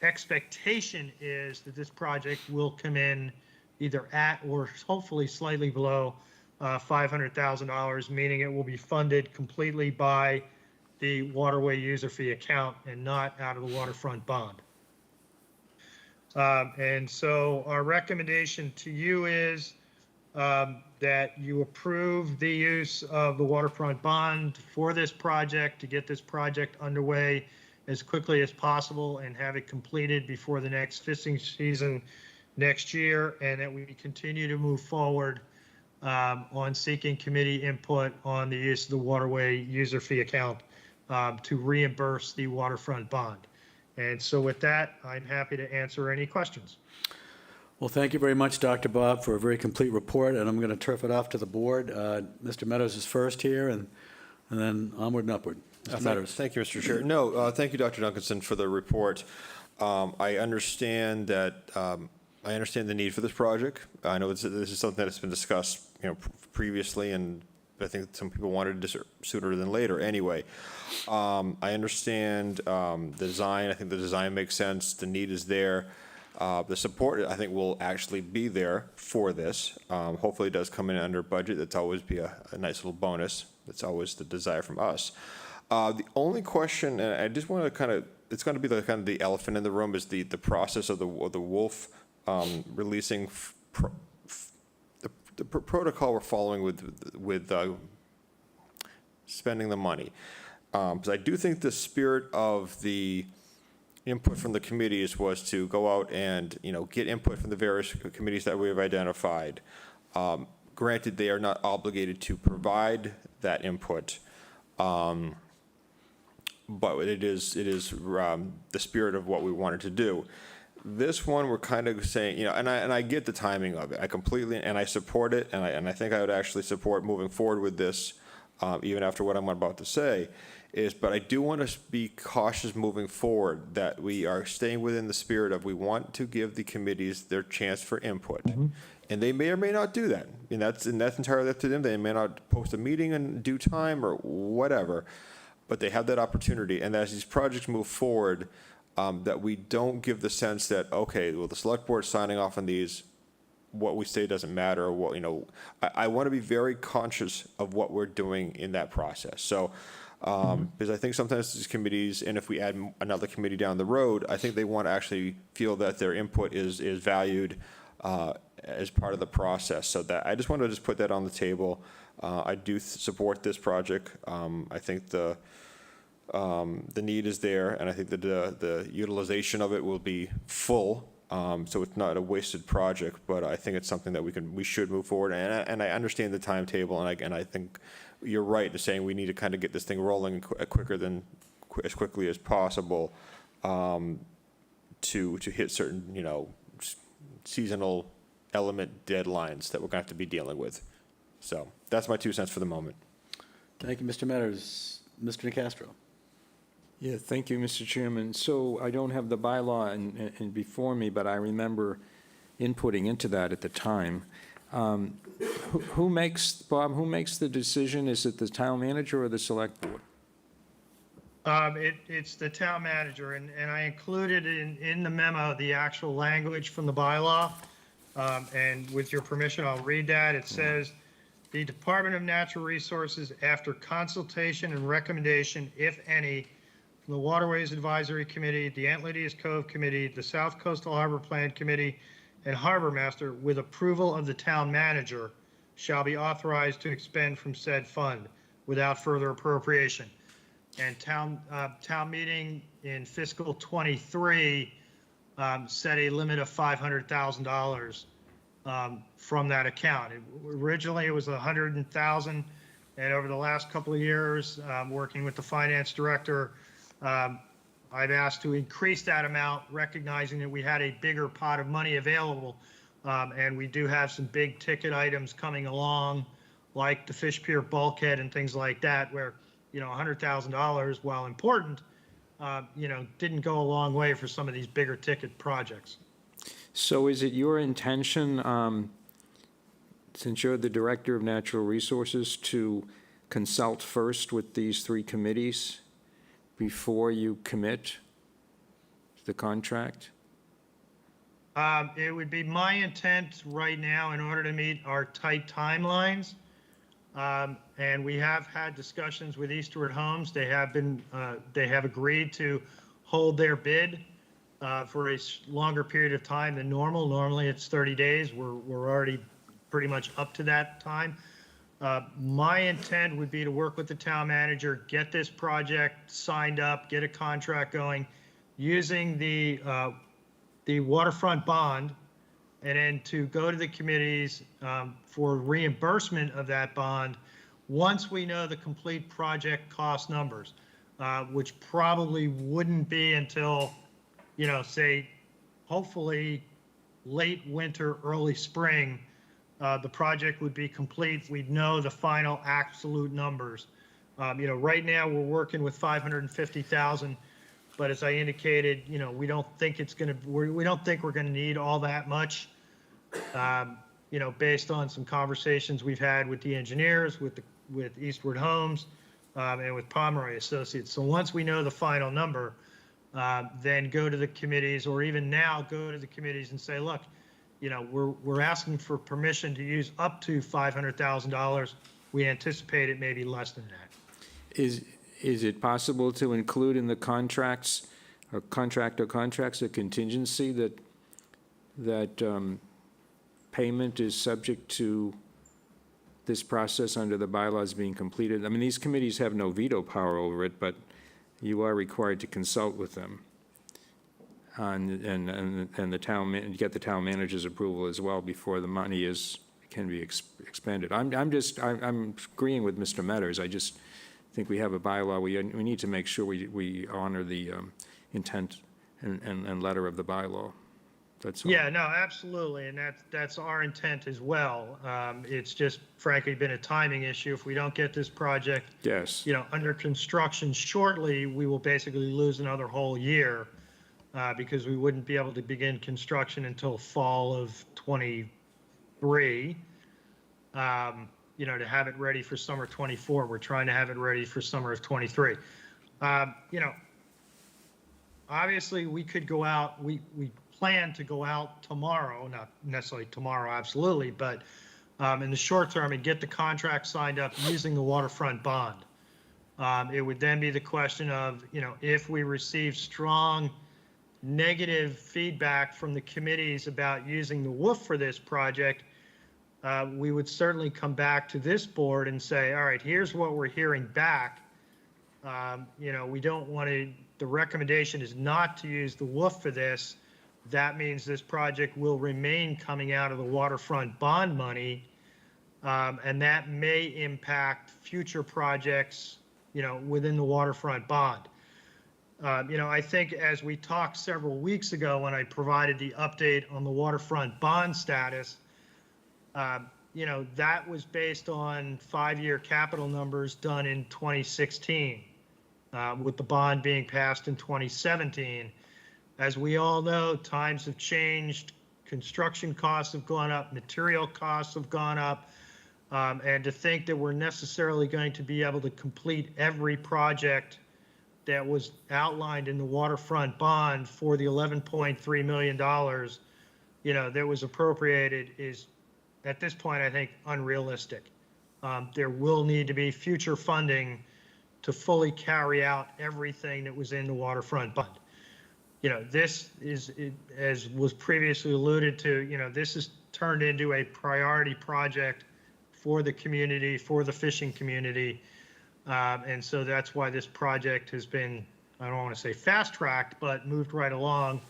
expectation is that this project will come in either at or hopefully slightly below $500,000, meaning it will be funded completely by the waterway user fee account and not out of the waterfront bond. And so our recommendation to you is that you approve the use of the waterfront bond for this project to get this project underway as quickly as possible and have it completed before the next fishing season next year, and that we continue to move forward on seeking committee input on the use of the waterway user fee account to reimburse the waterfront bond. And so with that, I'm happy to answer any questions. Well, thank you very much, Dr. Bob, for a very complete report, and I'm going to turf it off to the board. Mr. Meadows is first here, and then onward and upward. Mr. Meadows. Thank you, Mr. Chair. No, thank you, Dr. Duncanson, for the report. I understand that, I understand the need for this project. I know this is something that has been discussed, previously and I think some people wanted it sooner than later anyway. I understand the design. I think the design makes sense. The need is there. The support, I think, will actually be there for this. Hopefully it does come in under budget. That's always be a nice little bonus. That's always the desire from us. The only question, and I just want to kind of, it's going to be the kind of the elephant in the room, is the process of the wolf releasing the protocol we're following with spending the money. Because I do think the spirit of the input from the committees was to go out and, get input from the various committees that we have identified. Granted, they are not obligated to provide that input, but it is the spirit of what we wanted to do. This one, we're kind of saying, and I get the timing of it. I completely, and I support it, and I think I would actually support moving forward with this, even after what I'm about to say, but I do want to be cautious moving forward that we are staying within the spirit of we want to give the committees their chance for input. Mm-hmm. And they may or may not do that. And that's entirely up to them. They may not post a meeting in due time or whatever, but they have that opportunity. And as these projects move forward, that we don't give the sense that, okay, well, the select board signing off on these, what we say doesn't matter, or what, I want to be very conscious of what we're doing in that process. So, because I think sometimes these committees, and if we add another committee down the road, I think they want to actually feel that their input is valued as part of the process. So that I just want to just put that on the table. I do support this project. I think the need is there, and I think that the utilization of it will be full. So it's not a wasted project, but I think it's something that we should move forward. And I understand the timetable, and I think you're right in saying we need to kind of get this thing rolling as quickly as possible, to hit certain seasonal element deadlines that we're going to have to be dealing with. So that's my 2 cents for the moment. Thank you, Mr. Metters. Mr. Nacastro. Yeah, thank you, Mr. Chairman. So I don't have the bylaw in before me, but I remember inputting into that at the time. Who makes the decision? Is it the town manager or the select board? It's the town manager, and I included in the memo the actual language from the bylaw. And with your permission, I'll read that. It says, the Department of Natural Resources, after consultation and recommendation, if any, from the Waterways Advisory Committee, the Antladius Cove Committee, the South Coastal Harbor Plan Committee, and Harbor Master, with approval of the town manager, shall be authorized to expend from said fund without further appropriation. And town meeting in fiscal '23 set a limit of $500,000 from that account. Originally, it was $100,000, and over the last couple of years, working with the finance director, I've asked to increase that amount, recognizing that we had a bigger pot of money available, and we do have some big ticket items coming along, like the fish pier bulkhead and things like that, where $100,000, while important, didn't go a long way for some of these bigger ticket projects. So is it your intention, since you're the Director of Natural Resources, to consult first with these 3 committees before you commit the contract? It would be my intent right now, in order to meet our tight timelines, and we have had discussions with Eastward Homes. They have agreed to hold their bid for a longer period of time than normal. Normally it's 30 days. We're already pretty much up to that time. My intent would be to work with the town manager, get this project signed up, get a contract going, using the waterfront bond, and then to go to the committees for reimbursement of that bond once we know the complete project cost numbers, which probably wouldn't be until, say, hopefully late winter, early spring. The project would be complete. We'd know the final absolute numbers. Right now we're working with 550,000, but as I indicated, we don't think we don't think we're gonna need all that much. Based on some conversations we've had with the engineers, with with Eastward Homes, and with Pomeroy Associates. So once we know the final number, then go to the committees, or even now go to the committees and say, look, you know, we're asking for permission to use up to $500,000. We anticipate it may be less than that. Is it possible to include in the contracts, or contracts, a contingency that payment is subject to this process under the bylaws being completed? I mean, these committees have no veto power over it, but you are required to consult with them and the town, get the town manager's approval as well before the money can be expended. I'm agreeing with Mr. Metters. I just think we have a bylaw. We need to make sure we honor the intent and letter of the bylaw. That's all. Yeah, no, absolutely, and that's our intent as well. It's just frankly been a timing issue. If we don't get this project, Yes. you know, under construction shortly, we will basically lose another whole year, because we wouldn't be able to begin construction until fall of '23. You know, to have it ready for summer '24. We're trying to have it ready for summer of '23. You know, obviously we could go out, we plan to go out tomorrow, not necessarily tomorrow, absolutely, but in the short term, and get the contract signed up using the waterfront bond. It would then be the question of, you know, if we receive strong negative feedback from the committees about using the WOOF for this project, we would certainly come back to this board and say, all right, here's what we're hearing back. You know, we don't want to, the recommendation is not to use the WOOF for this. That means this project will remain coming out of the waterfront bond money, and that may impact future projects, you know, within the waterfront bond. You know, I think as we talked several weeks ago when I provided the update on the waterfront bond status, you know, that was based on 5-year capital numbers done in 2016, with the bond being passed in 2017. As we all know, times have changed, construction costs have gone up, material costs have gone up, and to think that we're necessarily going to be able to complete every project that was outlined in the waterfront bond for the $11.3 million, you know, that was appropriated is, at this point, I think, unrealistic. There will need to be future funding to fully carry out everything that was in the waterfront bond. You know, this is, as was previously alluded to, you know, this is turned into a priority project for the community, for the fishing community. And so that's why this project has been, I don't want to say fast-tracked, but moved right along,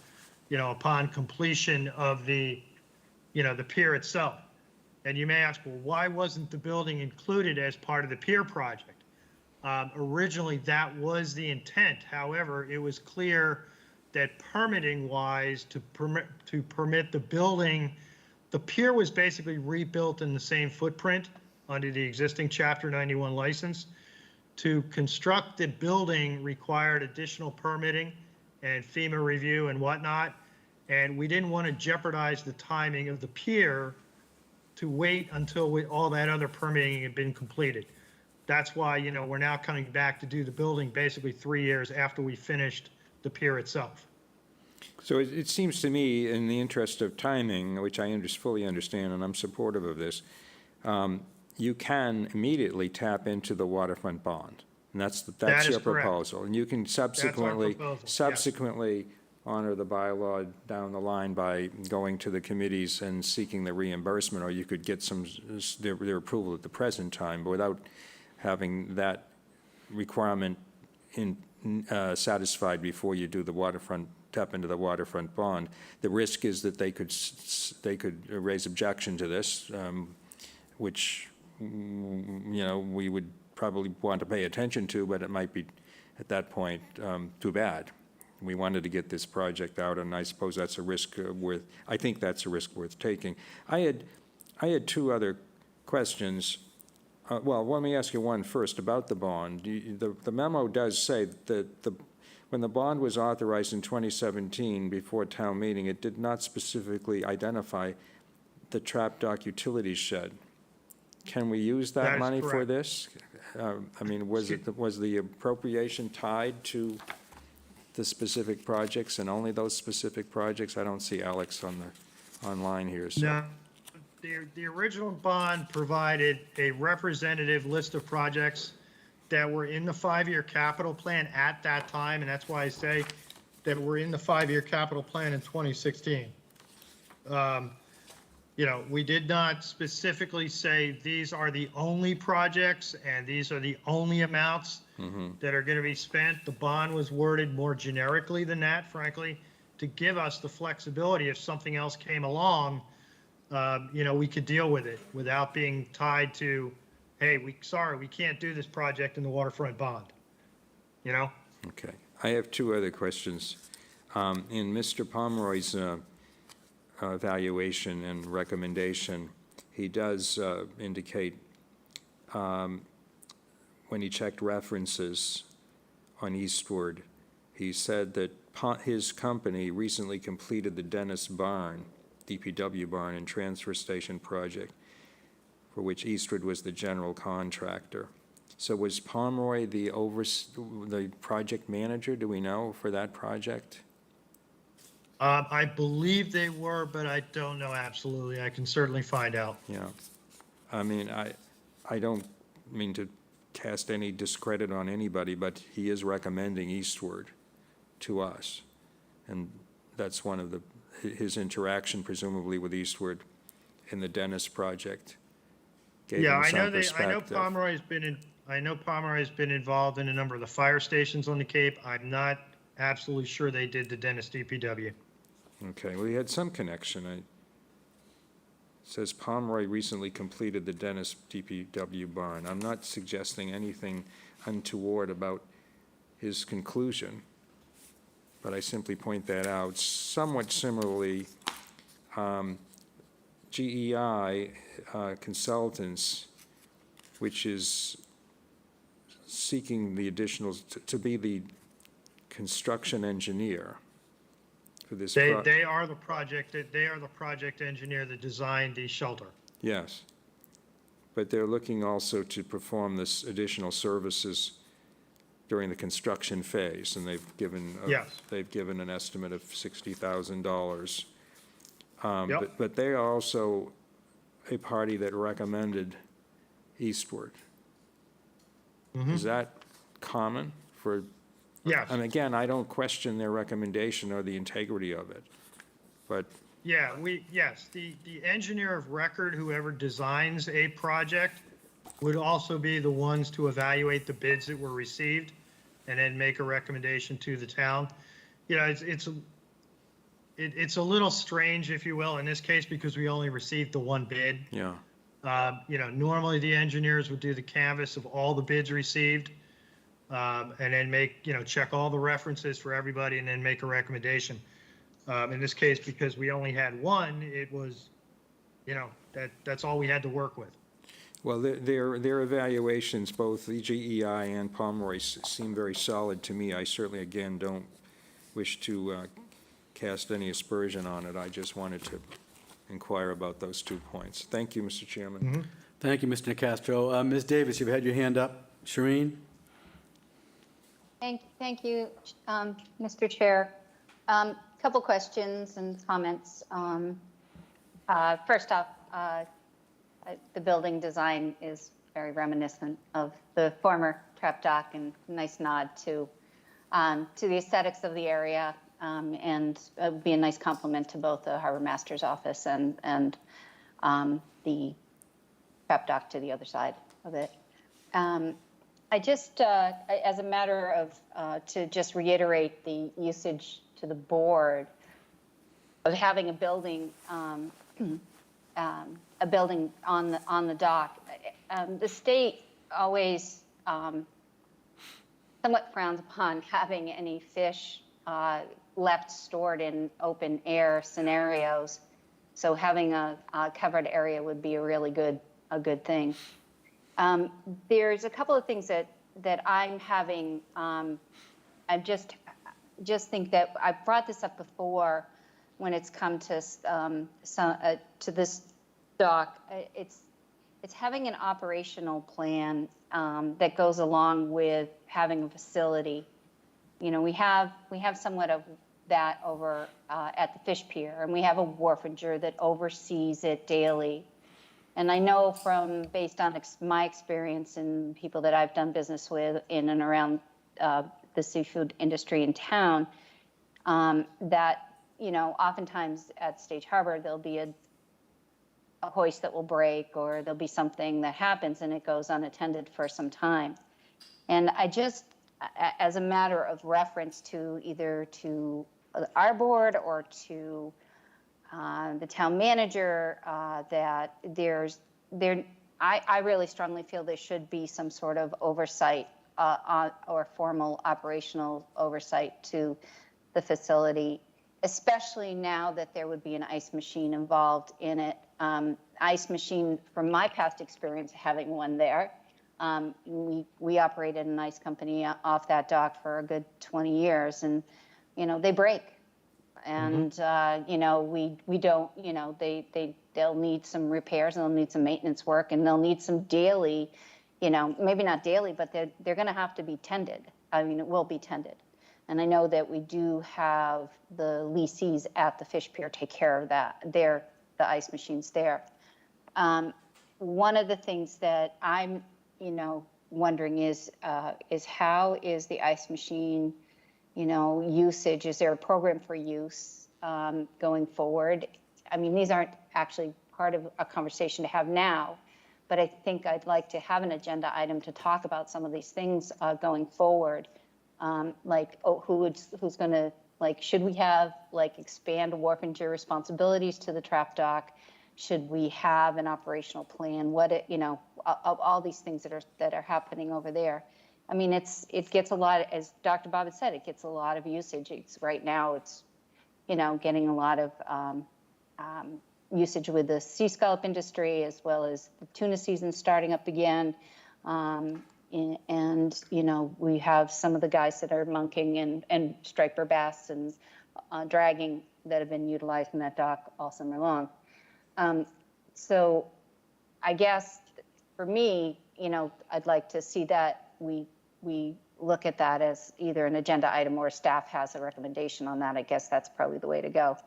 you know, upon completion of the, you know, the pier itself. And you may ask, well, why wasn't the building included as part of the pier project? Originally, that was the intent. However, it was clear that permitting-wise, to permit the building, the pier was basically rebuilt in the same footprint under the existing Chapter 91 license. To construct the building required additional permitting and FEMA review and whatnot, and we didn't want to jeopardize the timing of the pier to wait until all that other permitting had been completed. That's why, you know, we're now coming back to do the building basically 3 years after we finished the pier itself. So it seems to me, in the interest of timing, which I fully understand, and I'm supportive of this, you can immediately tap into the waterfront bond. And that's your proposal. And you can subsequently honor the bylaw down the line by going to the committees and seeking the reimbursement, or you could get their approval at the present time, but without having that requirement satisfied before you do the waterfront, tap into the waterfront bond. The risk is that they could raise objection to this, which, you know, we would probably want to pay attention to, but it might be at that point too bad. We wanted to get this project out, and I suppose that's a risk I think that's a risk worth taking. I had two other questions. Well, let me ask you one first about the bond. The memo does say that when the bond was authorized in 2017 before town meeting, it did not specifically identify the trap dock utilities shed. Can we use That that is money for correct. this? I mean, was the appropriation tied to the specific projects and only those specific projects? I don't see Alex online here, so. No, the original bond provided a representative list of projects that were in the 5-year capital plan at that time, and that's why I say that we're in the 5-year capital plan in 2016. You know, we did not specifically say these are the only projects and these are the only amounts that are going to be spent. The bond was worded more generically than that, frankly, to give us the flexibility if something else came along, you know, we could deal with it without being tied to, hey, sorry, we can't do this project in the waterfront bond, you know? Okay. I have two other questions. In Mr. Pomeroy's evaluation and recommendation, he does indicate when he checked references on Eastward, he said that his company recently completed the Dennis Barn, DPW barn and transfer station project, for which Eastward was the general contractor. So was Pomeroy the project manager, do we know, for that project? I believe they were, but I don't know absolutely. I can certainly find out. Yeah. I mean, I don't mean to cast any discredit on anybody, but he is recommending Eastward to us. And that's one of his interaction presumably with Eastward in the Dennis project. Gave Yeah, him I some know I know perspective. Pomeroy's been involved in a number of the fire stations on the Cape. I'm not absolutely sure they did the Dennis DPW. Okay, well, he had some connection. It says Pomeroy recently completed the Dennis DPW barn. I'm not suggesting anything untoward about his conclusion, but I simply point that out. Somewhat similarly, GEI Consultants, which is seeking the additional, to be the construction engineer for this project. They are the project engineer that designed the shelter. Yes. But they're looking also to perform this additional services during the construction phase, and they've given Yes. they've given an estimate of $60,000. Yep. But they are also a party that recommended Eastward. Is that common for? Yes. And again, I don't question their recommendation or the integrity of it, but Yeah, yes, the engineer of record, whoever designs a project, would also be the ones to evaluate the bids that were received and then make a recommendation to the town. You know, it's a little strange, if you will, in this case, because we only received the one bid. yeah. You know, normally the engineers would do the canvas of all the bids received, and then check all the references for everybody and then make a recommendation. In this case, because we only had one, it was, you know, that's all we had to work with. Well, their evaluations, both the GEI and Pomeroy, seem very solid to me. I certainly, again, don't wish to cast any aspersion on it. I just wanted to inquire about those 2 points. Thank you, Mr. Chairman. Thank you, Mr. Nacastro. Ms. Davis, you've had your hand up. Shereen? Thank you, Mr. Chair. Couple questions and comments. First off, the building design is very reminiscent of the former trap dock, and nice nod to the aesthetics of the area, and it would be a nice complement to both the harbor master's office and the trap dock to the other side of it. I just, as a matter of, to just reiterate the usage to the board of having a building on the dock. The state always somewhat frowns upon having any fish left stored in open air scenarios. So having a covered area would be a really good thing. There's a couple of things that I'm having. I just think that I brought this up before when it's come to to this dock. It's it's having an operational plan that goes along with having a facility. You know, we have somewhat of that over at the fish pier, and we have a wharfinger that oversees it daily. And I know from, based on my experience and people that I've done business with in and around the seafood industry in town, that, you know, oftentimes at Stage Harbor, there'll be a hoist that will break, or there'll be something that happens and it goes unattended for some time. And I just, as a matter of reference to either to our board or to the town manager, that I really strongly feel there should be some sort of oversight or formal operational oversight to the facility, especially now that there would be an ice machine involved in it. Ice machine, from my past experience having one there, we operated an ice company off that dock for a good 20 years, and you know, they break. And you know, we don't, you know, they'll need some repairs, and they'll need some maintenance work, and they'll need some daily, you know, maybe not daily, but they're going to have to be tended. I mean, it will be tended. And I know that we do have the lessees at the fish pier take care of that. The ice machines there. One of the things that I'm, you know, wondering is how is the ice machine, you know, usage? Is there a program for use going forward? I mean, these aren't actually part of a conversation to have now, but I think I'd like to have an agenda item to talk about some of these things going forward. Like, who's going to, like, should we have, like, expand wharfinger responsibilities to the trap dock? Should we have an operational plan? You know, of all these things that are happening over there. I mean, it gets a lot, as Dr. Bob had said, it gets a lot of usage. Right now, it's, you know, getting a lot of usage with the sea scallop industry, as well as the tuna season starting up again. And, you know, we have some of the guys that are monking and striper bass and dragging that have been utilized in that dock all summer long. So I guess for me, you know, I'd like to see that we look at that as either an agenda item or staff has a recommendation on that. I guess that's probably the way to go.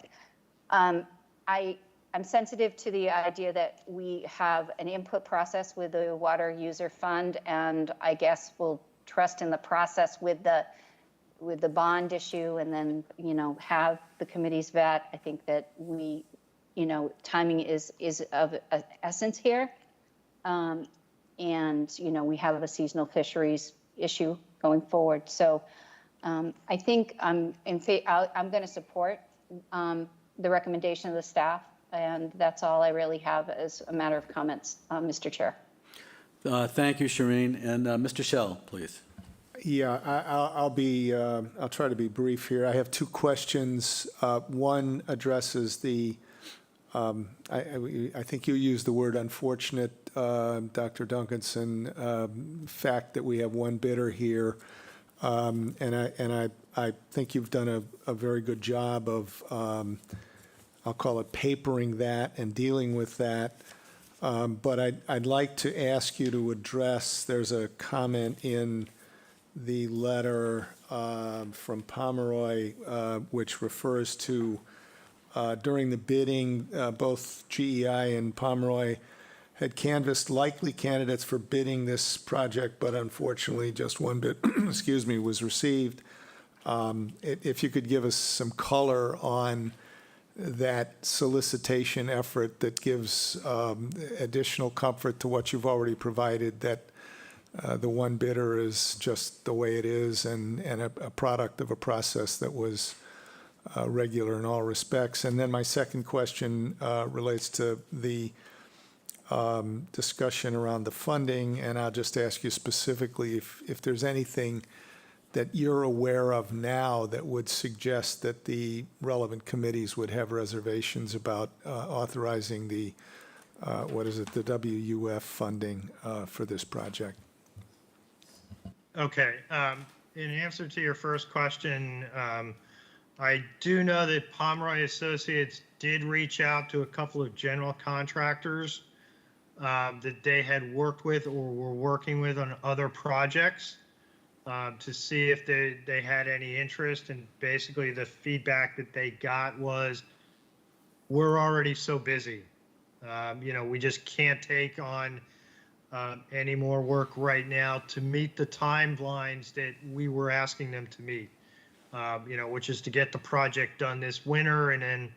I'm sensitive to the idea that we have an input process with the Water User Fund, and I guess we'll trust in the process with the bond issue, and then, you know, have the committees vet. I think that we, you know, timing is of essence here. And, you know, we have a seasonal fisheries issue going forward. So I think I'm going to support the recommendation of the staff, and that's all I really have as a matter of comments, Mr. Chair. Thank you, Shireen. And Mr. Shell, please. Yeah, I'll try to be brief here. I have two questions. One addresses the, I think you used the word unfortunate, Dr. Duncanson, fact that we have one bidder here. And I think you've done a very good job of, I'll call it papering that and dealing with that. But I'd like to ask you to address, there's a comment in the letter from Pomeroy, which refers to during the bidding, both GEI and Pomeroy had canvassed likely candidates for bidding this project, but unfortunately just one bid, excuse me, was received. If you could give us some color on that solicitation effort that gives additional comfort to what you've already provided, that the one bidder is just the way it is and a product of a process that was regular in all respects. And then my second question relates to the discussion around the funding, and I'll just ask you specifically if there's anything that you're aware of now that would suggest that the relevant committees would have reservations about authorizing the, the WUF funding for this project. Okay. In answer to your first question, I do know that Pomeroy Associates did reach out to a couple of general contractors that they had worked with or were working with on other projects to see if they had any interest. And basically the feedback that they got was, we're already so busy. We just can't take on any more work right now to meet the timelines that we were asking them to meet, which is to get the project done this winter and then,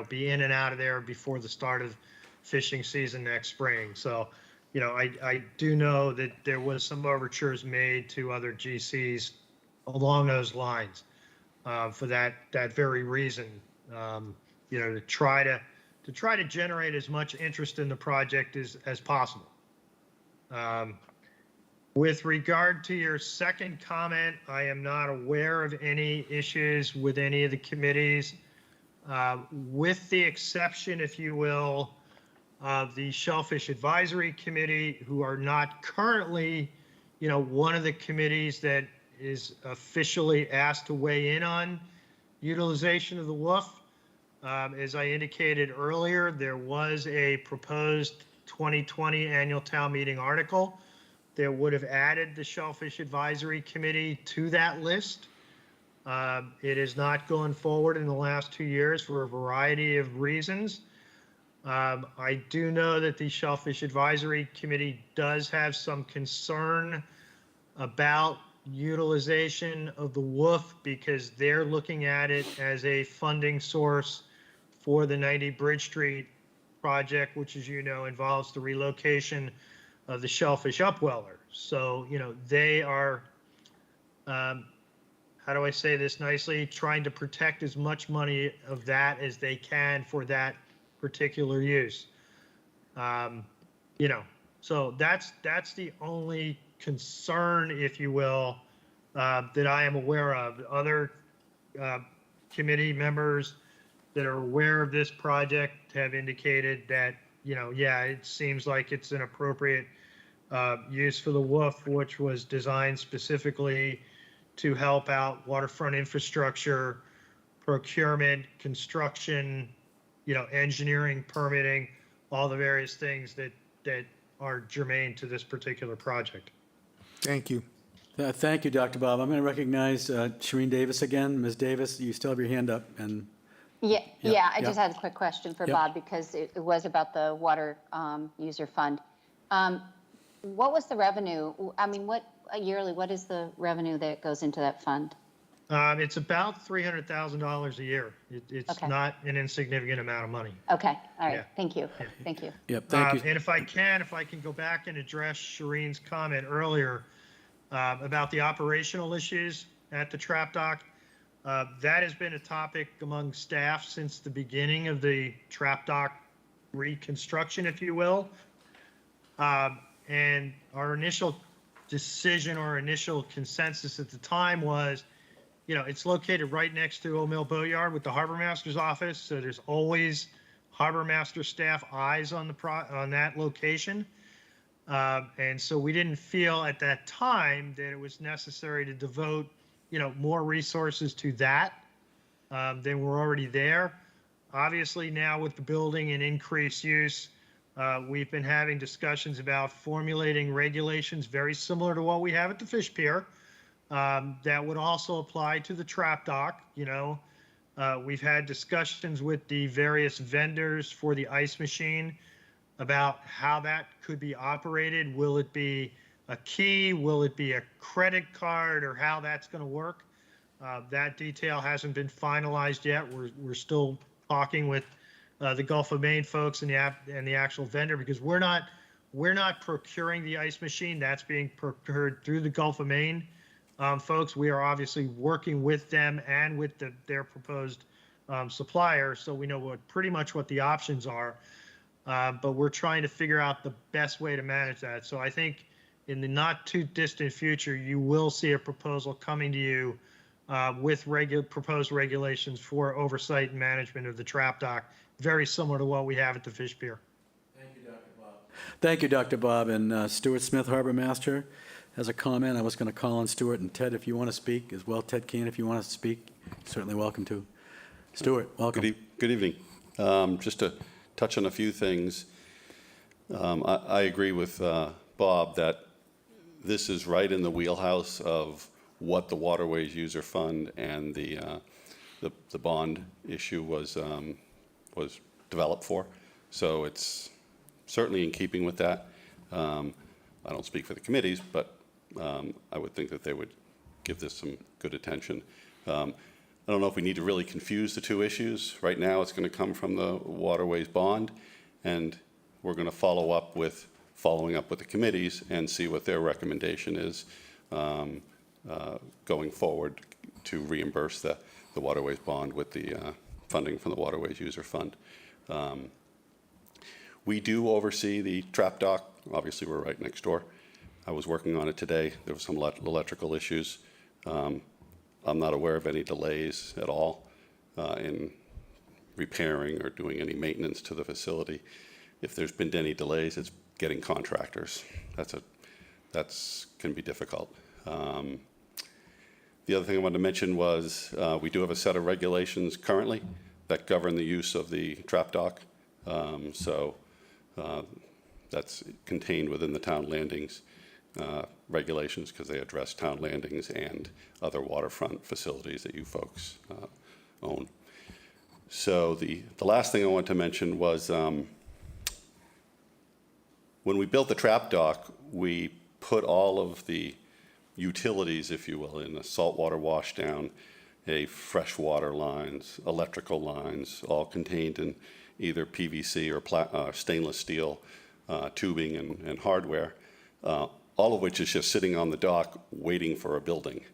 be in and out of there before the start of fishing season next spring. So, I do know that there was some overtures made to other GCs along those lines for that very reason, to try to generate as much interest in the project as possible. With regard to your second comment, I am not aware of any issues with any of the committees, with the exception, if you will, of the Shellfish Advisory Committee, who are not currently, one of the committees that is officially asked to weigh in on utilization of the WOOF. As I indicated earlier, there was a proposed 2020 annual town meeting article that would have added the Shellfish Advisory Committee to that list. It has not gone forward in the last 2 years for a variety of reasons. I do know that the Shellfish Advisory Committee does have some concern about utilization of the WOOF because they're looking at it as a funding source for the 90 Bridge Street project, which, as you know, involves the relocation of the shellfish upweller. So, they are, how do I say this nicely, trying to protect as much money of that as they can for that particular use. So that's the only concern, if you will, that I am aware of. Other committee members that are aware of this project have indicated that, it seems like it's an appropriate use for the WOOF, which was designed specifically to help out waterfront infrastructure, procurement, construction, engineering, permitting, all the various things that are germane to this particular project. Thank you. Thank you, Dr. Bob. I'm going to recognize Shereen Davis again. Ms. Davis, you still have your hand up. And Yeah, I just had a quick question for Yep. Bob because it was about the water user fund. What was the revenue? I mean, what is the revenue that goes into that fund? It's about $300,000 a year. It's Okay. not an insignificant amount of money. Okay, all right, Yeah. thank you, thank you. Yep, thank you. And if I can go back and address Shereen's comment earlier about the operational issues at the trap dock. That has been a topic among staff since the beginning of the trap dock reconstruction, if you will. And our initial decision or initial consensus at the time was, it's located right next to Old Mill Boatyard with the harbor master's office. So there's always harbor master staff eyes on that location. And so we didn't feel at that time that it was necessary to devote, more resources to that than were already there. Obviously now with the building and increased use, we've been having discussions about formulating regulations very similar to what we have at the fish pier that would also apply to the trap dock. We've had discussions with the various vendors for the ice machine about how that could be operated. Will it be a key? Will it be a credit card, or how that's going to work? That detail hasn't been finalized yet. We're still talking with the Gulf of Maine folks and the actual vendor, because we're not procuring the ice machine. That's being procured through the Gulf of Maine folks. We are obviously working with them and with their proposed supplier, so we know pretty much what the options are. But we're trying to figure out the best way to manage that. So I think in the not too distant future, you will see a proposal coming to you with proposed regulations for oversight and management of the trap dock, very similar to what we have at the fish pier. Thank you, Dr. Bob. And Stuart Smith, Harbor Master, has a comment. I was going to call on Stuart, and Ted, if you want to speak as well. Ted Keen, if you want to speak, certainly welcome to. Stuart, welcome. Good evening. Just to touch on a few things. I agree with Bob that this is right in the wheelhouse of what the Waterways User Fund and the bond issue was developed for. So it's certainly in keeping with that. I don't speak for the committees, but I would think that they would give this some good attention. I don't know if we need to really confuse the two issues. Right now, it's going to come from the Waterways bond, and we're going to following up with the committees and see what their recommendation is going forward to reimburse the Waterways bond with the funding from the Waterways User Fund. We do oversee the trap dock. Obviously, we're right next door. I was working on it today. There were some electrical issues. I'm not aware of any delays at all in repairing or doing any maintenance to the facility. If there's been any delays, it's getting contractors. That's can be difficult. The other thing I wanted to mention was we do have a set of regulations currently that govern the use of the trap dock. That's contained within the town landings regulations because they address town landings and other waterfront facilities that you folks own. So the last thing I want to mention was when we built the trap dock, we put all of the utilities, if you will, in a saltwater washdown, a freshwater lines, electrical lines, all contained in either PVC or stainless steel tubing and hardware, all of which is just sitting on the dock waiting for a building.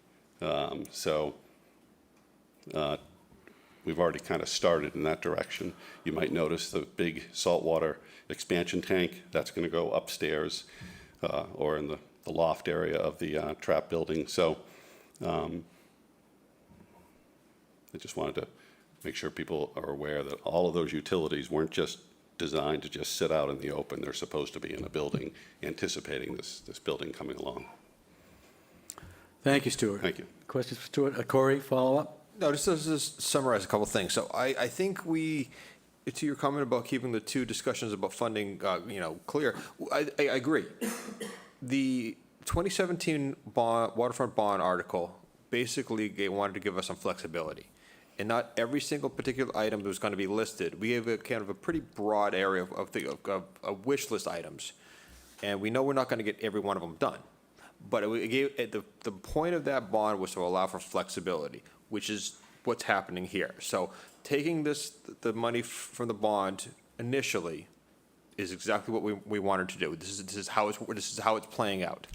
We've already kind of started in that direction. You might notice the big saltwater expansion tank, that's going to go upstairs or in the loft area of the trap building. So I just wanted to make sure people are aware that all of those utilities weren't just designed to just sit out in the open. They're supposed to be in a building anticipating this building coming along. Thank you, Stuart. Thank you. Questions for Stuart? Corey, follow up? No, just to summarize a couple of things. So I think to your comment about keeping the two discussions about funding, clear, I agree. The 2017 waterfront bond article basically wanted to give us some flexibility. And not every single particular item was going to be listed. We have a kind of a pretty broad area of wish list items. And we know we're not going to get every one of them done. But the point of that bond was to allow for flexibility, which is what's happening here. So taking the money from the bond initially is exactly what we wanted to do. This is how it's playing out.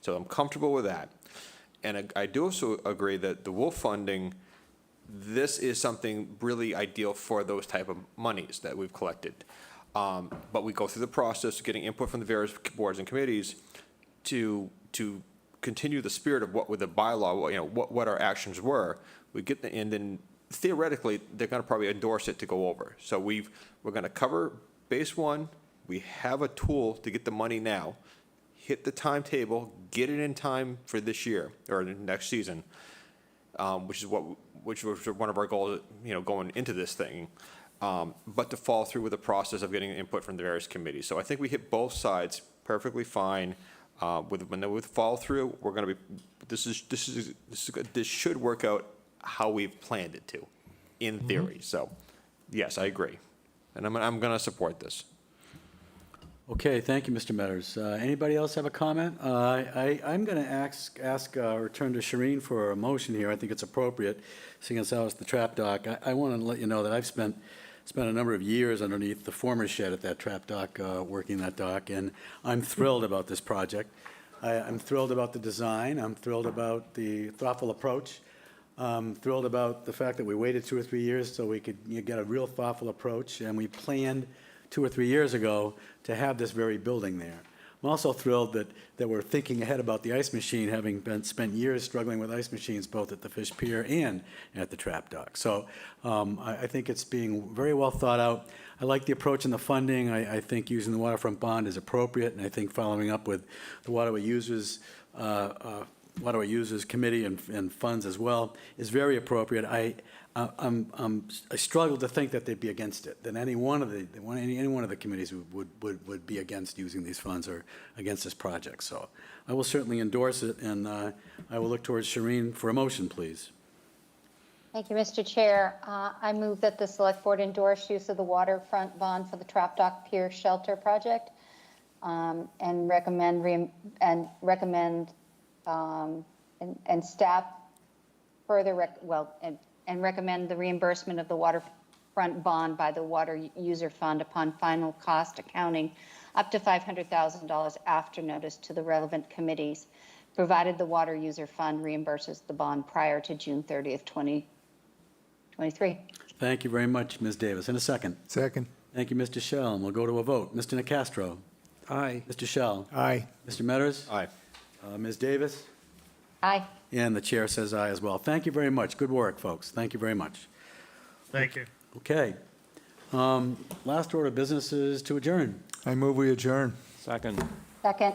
So I'm comfortable with that. And I do also agree that the WOLF funding, this is something really ideal for those type of monies that we've collected. But we go through the process of getting input from the various boards and committees to continue the spirit of what with the bylaw, what our actions were. We get and then theoretically they're going to probably endorse it to go over. So we're going to cover base one. We have a tool to get the money now, hit the timetable, get it in time for this year or the next season, which was one of our goals, going into this thing. But to follow through with the process of getting input from the various committees. So I think we hit both sides perfectly fine. With follow through, we're going to be. This should work out how we've planned it to, in theory. So, yes, I agree, and I'm going to support this. Okay, thank you, Mr. Metters. Anybody else have a comment? I'm going to ask or turn to Shireen for a motion here. I think it's appropriate, seeing as how it's the trap dock. I want to let you know that I've spent a number of years underneath the former shed at that trap dock, working that dock, and I'm thrilled about this project. I'm thrilled about the design. I'm thrilled about the thoughtful approach. I'm thrilled about the fact that we waited 2 or 3 years so we could get a real thoughtful approach, and we planned 2 or 3 years ago to have this very building there. I'm also thrilled that we're thinking ahead about the ice machine, having spent years struggling with ice machines both at the Fish Pier and at the trap dock. So I think it's being very well thought out. I like the approach and the funding. I think using the waterfront bond is appropriate, and I think following up with the waterway users Waterway Users Committee and funds as well is very appropriate. I struggle to think that they'd be against it, that any one of the committees would be against using these funds or against this project. So I will certainly endorse it, and I will look towards Shireen for a motion, please. Thank you, Mr. Chair. I move that the Select Board endorse use of the waterfront bond for the Trap Dock Pier Shelter Project, and recommend and staff further and recommend the reimbursement of the waterfront bond by the Water User Fund upon final cost accounting up to $500,000 after notice to the relevant committees, provided the Water User Fund reimburses the bond prior to June 30th, 2023. Thank you very much, Ms. Davis. In a second. Second. Thank you, Mr. Shell. And we'll go to a vote. Mr. Nacastro. Aye. Mr. Shell. Aye. Mr. Metters. Aye. Ms. Davis. Aye. And the chair says aye as well. Thank you very much. Good work, folks. Thank you very much. Thank you. Okay. Last order of business is to adjourn. I move we adjourn. Second. Second.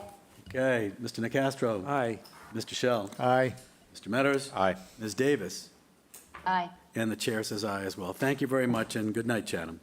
Okay. Mr. Nacastro. Aye. Mr. Shell. Aye. Mr. Metters. Aye. Ms. Davis. Aye. And the chair says aye as well. Thank you very much, and good night, Chatham.